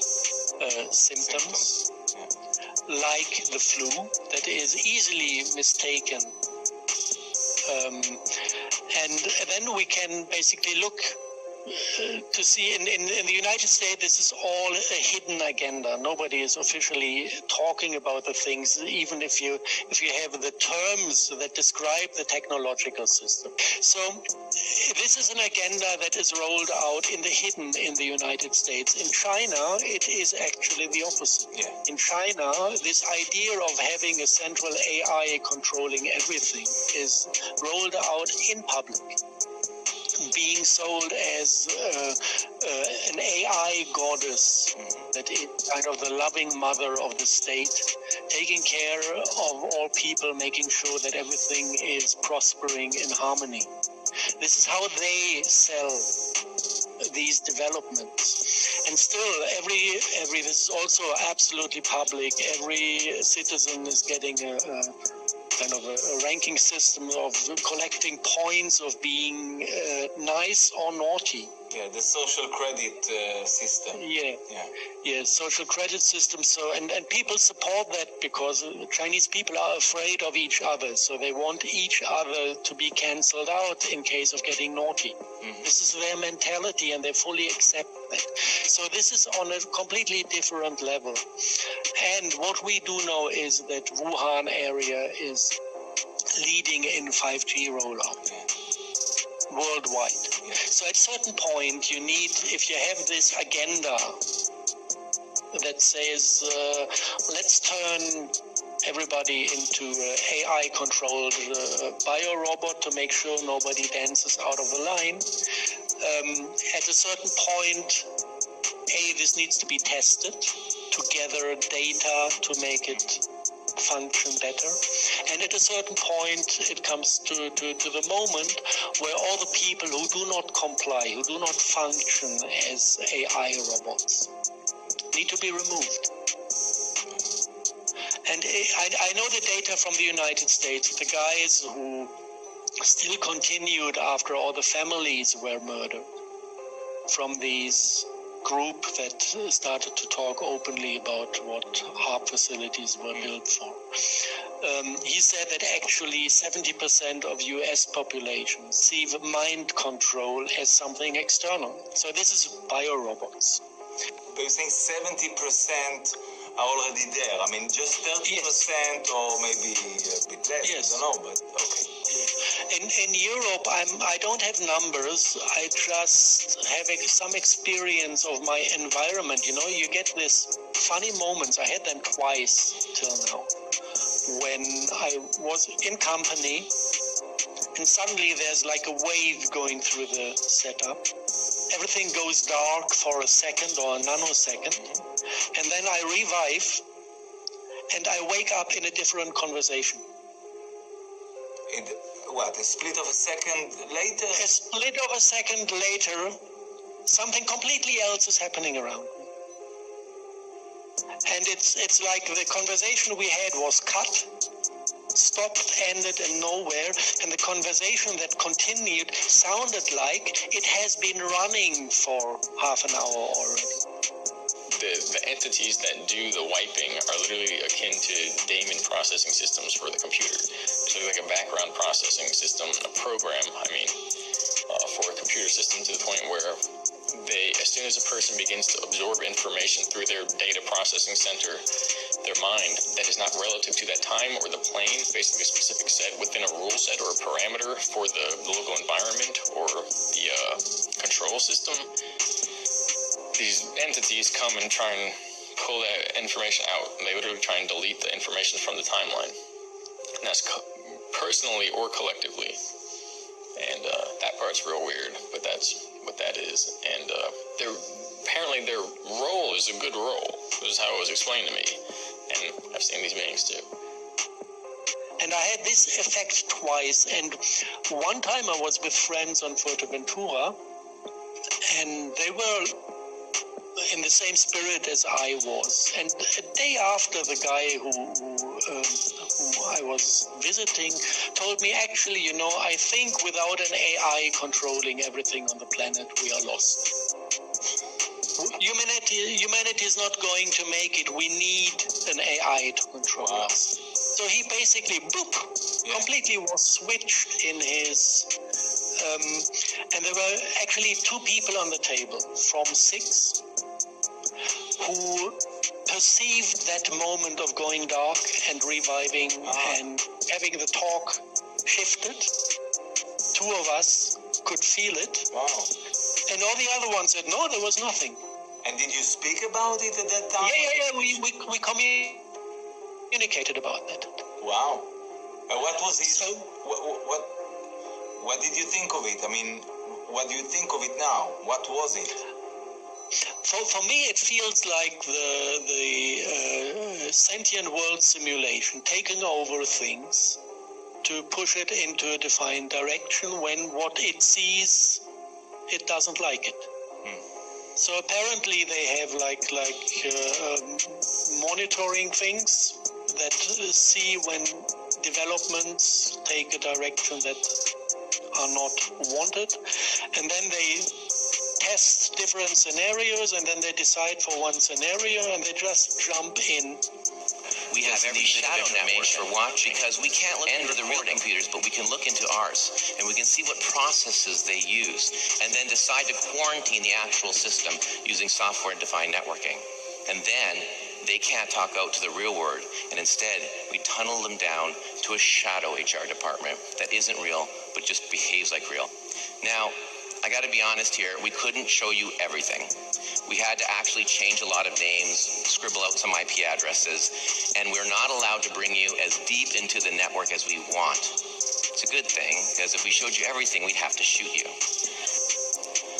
symptoms, like the flu, that is easily mistaken. And then we can basically look to see in the United States, this is all a hidden agenda. Nobody is officially talking about the things, even if you have the terms that describe the technological system. So this is an agenda that is rolled out in the hidden in the United States. In China, it is actually the opposite. Yeah. In China, this idea of having a central AI controlling everything is rolled out in public, being sold as an AI goddess, that is kind of the loving mother of the state, taking care of all people, making sure that everything is prospering in harmony. This is how they sell these developments. And still, every this is also absolutely public. Every citizen is getting a kind of a ranking system of collecting points of being nice or naughty. Yeah, the social credit system. Yeah, social credit system. So and people support that because Chinese people are afraid of each other, so they want each other to be cancelled out in case of getting naughty. Mm-hmm. This is their mentality, and they fully accept that. So this is on a completely different level. And what we do know is that Wuhan area is leading in 5G rollout worldwide. So at a certain point, you need, if you have this agenda that says, let's turn everybody into AI-controlled biorobot to make sure nobody dances out of the line, at a certain point, this needs to be tested to gather data to make it function better. And at a certain point, it comes to the moment where all the people who do not comply, who do not function as AI robots, need to be removed. And I know the data from the United States, the guys who still continued after all the families were murdered from these group that started to talk openly about what HARP facilities were built for. He said that actually 70% of US population see mind control as something external. So this is biorobots. But you think 70% are already there? I mean, just 30% or maybe a bit less, I don't know, but okay. In Europe, I don't have numbers. I just have some experience of my environment. You know, you get these funny moments. I had them twice till now. When I was in company, and suddenly there's like a wave going through the setup. Everything goes dark for a second or a nanosecond, and then I revive, and I wake up in a different conversation. What, a split of a second later? A split of a second later, something completely else is happening around me. And it's like the conversation we had was cut, stopped, ended, and nowhere. And the conversation that continued sounded like it has been running for half an hour already. The entities that do the wiping are literally akin to daemon processing systems for the computer. It's like a background processing system, a program, for a computer system, to the point where as soon as a person begins to absorb information through their data processing center, their mind, that is not relative to that time or the plane, basically a specific set within a rule set or a parameter for the local environment or the system, these entities come and try and pull that information out. They literally try and delete the information from the timeline. And that's personally or collectively. And that part's real weird, but that's what that is. And apparently their role is a good role. This is how it was explained to me. And I've seen these beings too. And I had this effect twice. And one time I was with friends on Fuerteventura, and they were in the same spirit as I was. And a day after, the guy who I was visiting told me, actually, you know, I think without an AI controlling everything on the planet, we are lost. Humanity is not going to make it. We need an AI to control us. So he basically, completely was switched in his... and there were actually 2 people on the table from 6 who perceived that moment of going dark and reviving and having the talk shifted. 2 of us could feel it. Wow. And all the other ones said, no, there was nothing. And did you speak about it at that time? Yeah. We communicated about that. Wow. What was his... What did you think of it? I mean, what do you think of it now? What was it? For me, it feels like the sentient world simulation taking over things to push it into a defined direction when what it sees, it doesn't like it. So apparently they have like monitoring things that see when developments take a direction that are not wanted, and then they test different scenarios, and then they decide for one scenario, and they just jump in. We have every shadow information for watch because we can't look into the real computers, but we can look into ours, and we can see what processes they use, and then decide to quarantine the actual system using software-defined networking. And then they can't talk out to the real world, and instead we tunnel them down to a shadow HR department that isn't real, but just behaves like real. Now, I got to be honest here, we couldn't show you everything. We had to actually change a lot of names, scribble out some IP addresses, and we're not allowed to bring you as deep into the network as we want. It's a good thing, because if we showed you everything, we'd have to shoot you.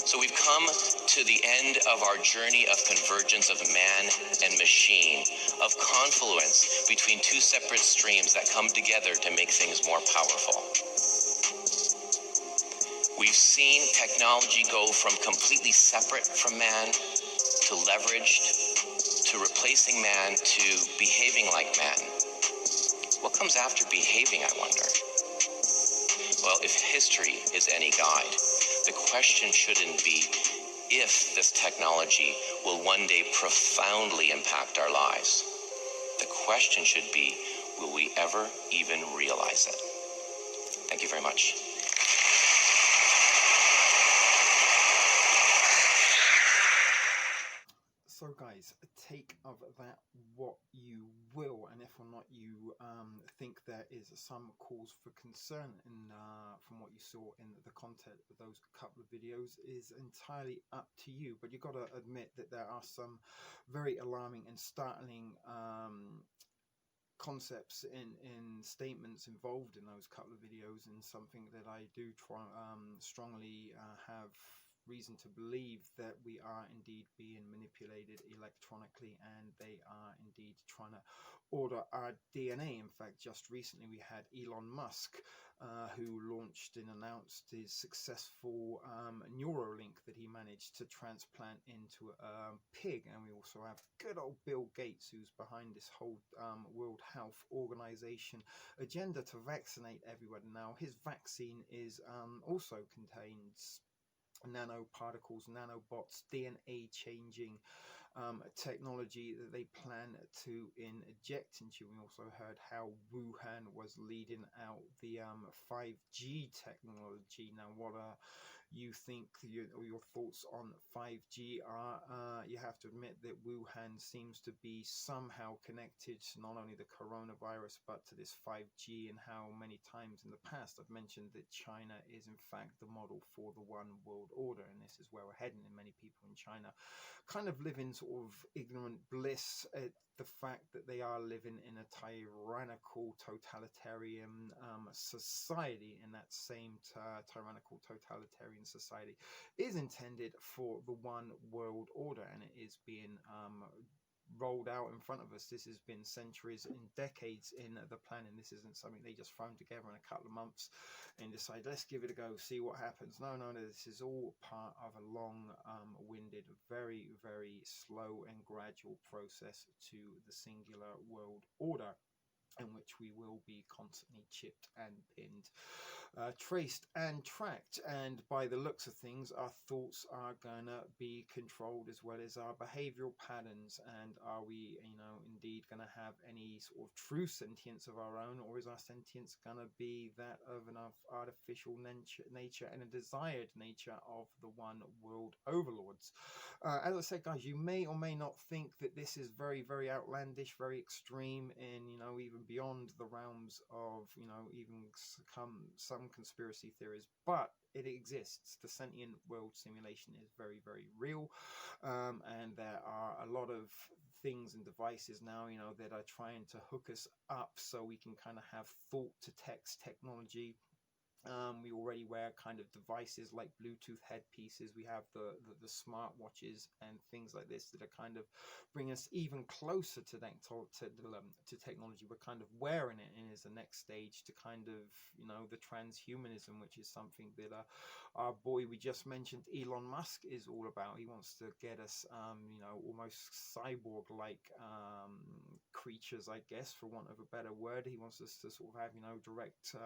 So we've come to the end of our journey of convergence of man and machine, of confluence between 2 separate streams that come together to make things more powerful. We've seen technology go from completely separate from man to leveraged, to replacing man, to behaving like man. What comes after behaving, I wonder? Well, if history is any guide, the question shouldn't be if this technology will one day profoundly impact our lives. The question should be, will we ever even realize it? Thank you very much. So guys, take of that what you will, and if or not you think there is some cause for concern in from what you saw in the content of those couple of videos is entirely up to you. But you've got to admit that there are some very alarming and startling concepts in statements involved in those couple of videos, and something that I do try strongly have reason to believe that we are indeed being manipulated electronically, and they are indeed trying to order our DNA. In fact, just recently we had Elon Musk who launched and announced his successful Neuralink that he managed to transplant into a pig, and we also have good old Bill Gates, who's behind this whole World Health Organization agenda to vaccinate everyone. Now his vaccine is also contains nanoparticles, nanobots, DNA changing technology that they plan to inject into. We also heard how Wuhan was leading out the 5G technology. Now what a you think your thoughts on 5G are, you have to admit that Wuhan seems to be somehow connected to not only the coronavirus but to this 5G, and how many times in the past I've mentioned that China is in fact the model for the one world order, and this is where we're heading. And many people in China kind of live in sort of ignorant bliss at the fact that they are living in a tyrannical totalitarian society, and that same tyrannical totalitarian society is intended for the one world order, and it is being rolled out in front of us. This has been centuries and decades in the planning. This isn't something they just thrown together in a couple of months and decide, let's give it a go, see what happens. No, this is all part of a long winded, very, very slow and gradual process to the singular world order, in which we will be constantly chipped and pinned, traced and tracked. And by the looks of things, our thoughts are gonna be controlled as well as our behavioral patterns. And are we, indeed gonna have any sort of true sentience of our own, or is our sentience gonna be that of an artificial nature and a desired nature of the one world overlords? As I said, guys, you may or may not think that this is very, very outlandish, very extreme, and even beyond the realms of even some conspiracy theories, but it exists. The sentient world simulation is very, very real, and there are a lot of things and devices now that are trying to hook us up so we can kind of have thought to text technology. We already wear kind of devices like Bluetooth headpieces. We have the smart watches and things like this that are kind of bring us even closer to that to technology. We're kind of wearing it, and is the next stage to kind of the transhumanism, which is something that our boy we just mentioned, Elon Musk, is all about. He wants to get us almost cyborg like creatures, I guess, for want of a better word. He wants us to sort of have direct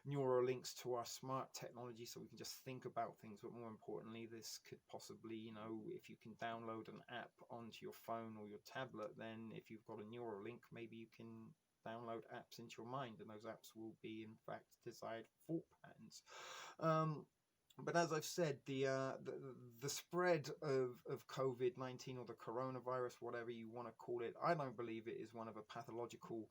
neural links to our smart technology, so we can just think about things. But more importantly, this could possibly, if you can download an app onto your phone or your tablet, then if you've got a neural link, maybe you can download apps into your mind, and those apps will be in fact desired thought patterns. But as I've said, the spread of COVID-19, or the coronavirus, whatever you want to call it, I don't believe it is one of a pathological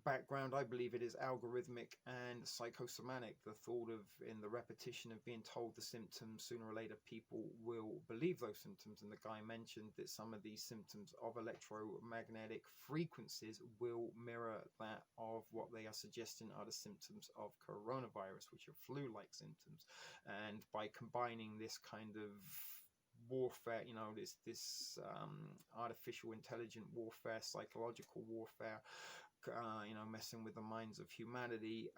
background. I believe it is algorithmic and psychosomatic. The thought of, in the repetition of being told the symptoms, sooner or later people will believe those symptoms. And the guy mentioned that some of these symptoms of electromagnetic frequencies will mirror that of what they are suggesting are the symptoms of coronavirus, which are flu-like symptoms. And by combining this kind of warfare, this artificial intelligent warfare, psychological warfare, messing with the minds of humanity,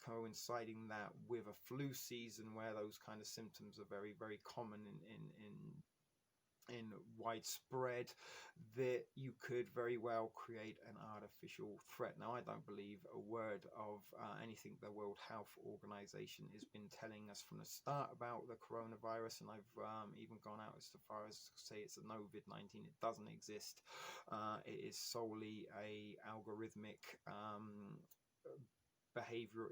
coinciding that with a flu season where those kind of symptoms are very, very common in widespread, that you could very well create an artificial threat. Now, I don't believe a word of anything the World Health Organization has been telling us from the start about the coronavirus, and I've even gone out as far as to say it's a COVID-19. It doesn't exist. It is solely a algorithmic behavior.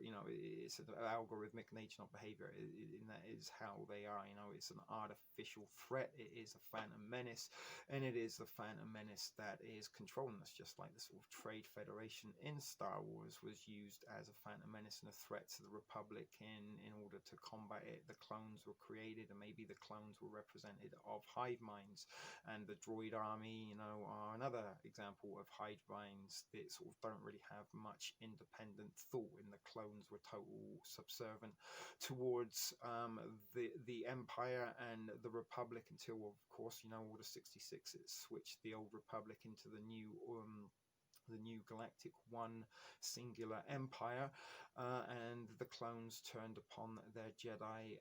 It's an algorithmic nature, not behavior, and that is how they are. It's an artificial threat. It is a phantom menace, and it is the phantom menace that is controlling us, just like the sort of Trade Federation in Star Wars was used as a phantom menace and a threat to the Republic. In order to combat it, the clones were created, and maybe the clones were represented of hive minds, and the droid army are another example of hive minds that sort of don't really have much independent thought, and the clones were total subservient towards the Empire and the Republic, until, of course, Order 66, it switched the old Republic into the new Galactic One singular empire, and the clones turned upon their Jedi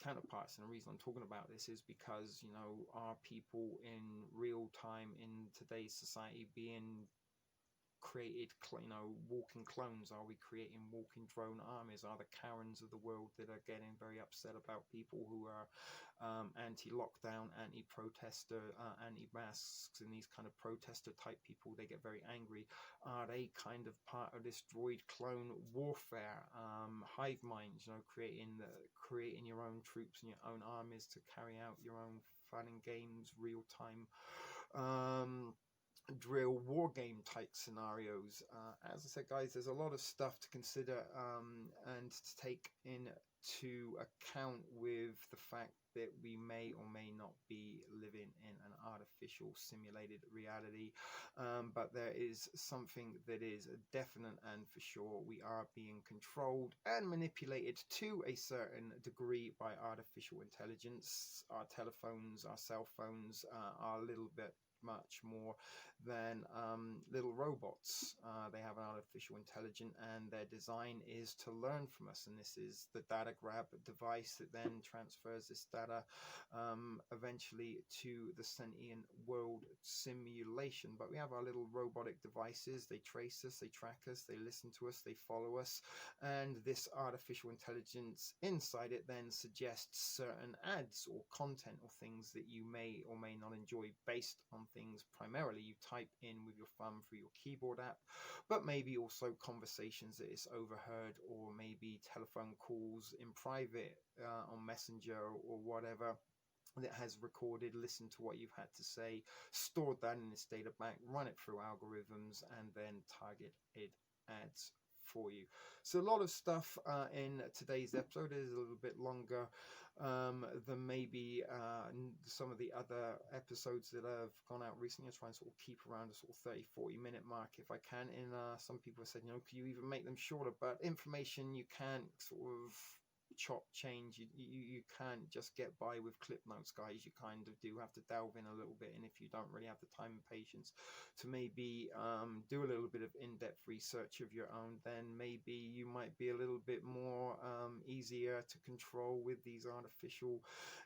counterparts. And the reason I'm talking about this is because are people in real time in today's society being created, walking clones? Are we creating walking drone armies? Are the Karens of the world that are getting very upset about people who are anti-lockdown, anti-protester, anti-masks, and these kind of protester type people, they get very angry. Are they kind of part of this droid clone warfare? Hive minds, creating your own troops and your own armies to carry out your own fun and games, real-time drill war game type scenarios. As I said, guys, there's a lot of stuff to consider and to take into account with the fact that we may or may not be living in an artificial simulated reality, but there is something that is definite and for sure: we are being controlled and manipulated to a certain degree by artificial intelligence. Our telephones, our cell phones are a little bit much more than little robots. They have an artificial intelligence, and their design is to learn from us, and this is the data grab device that then transfers this data eventually to the sentient world simulation. But we have our little robotic devices. They trace us, they track us, they listen to us, they follow us, and this artificial intelligence inside it then suggests certain ads or content or things that you may or may not enjoy, based on things primarily you type in with your thumb through your keyboard app, but maybe also conversations that is overheard, or maybe telephone calls in private on Messenger or whatever that has recorded, listened to what you've had to say, stored that in its data bank, run it through algorithms, and then targeted ads for you. So a lot of stuff in today's episode. Is a little bit longer than maybe some of the other episodes that have gone out recently. I try and sort of keep around a sort of 30-40 minute mark if I can. And some people have said, can you even make them shorter? But information you can't sort of chop change. You can't just get by with clip notes, guys. You kind of do have to delve in a little bit, and if you don't really have the time and patience to maybe do a little bit of in-depth research of your own, then maybe you might be a little bit more easier to control with these artificial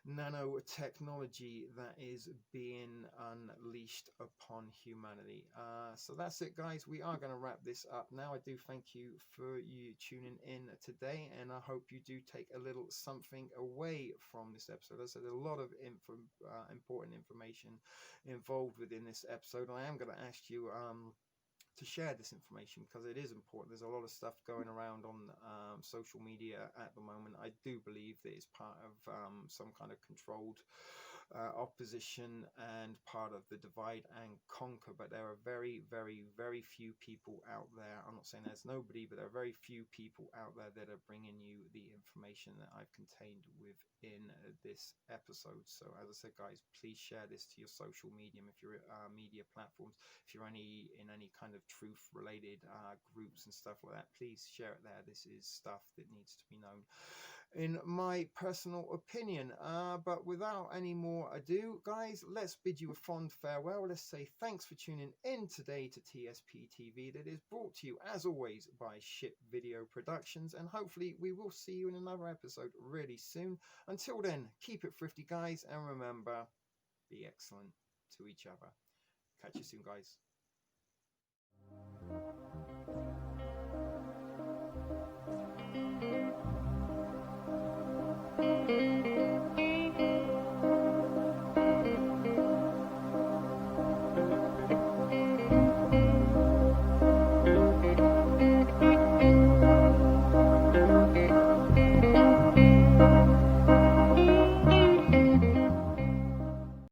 nanotechnology that is being unleashed upon humanity. So that's it, guys. We are going to wrap this up now. I do thank you for you tuning in today, and I hope you do take a little something away from this episode. As I said, a lot of important information involved within this episode, and I am going to ask you to share this information because it is important. There's a lot of stuff going around on social media at the moment. I do believe that it's part of some kind of controlled opposition and part of the divide and conquer, but there are very, very, very few people out there. I'm not saying there's nobody, but there are very few people out there that are bringing you the information that I've contained within this episode. So as I said, guys, please share this to your social medium, if you're media platforms, if you're in any kind of truth related groups and stuff like that, please share it there. This is stuff that needs to be known, in my personal opinion. But without any more ado, guys, let's bid you a fond farewell. Let's say thanks for tuning in today to TSP TV, that is brought to you as always by Ship Video Productions, and hopefully we will see you in another episode really soon. Until then, keep it thrifty, guys, and remember, be excellent to each other. Catch you soon, guys.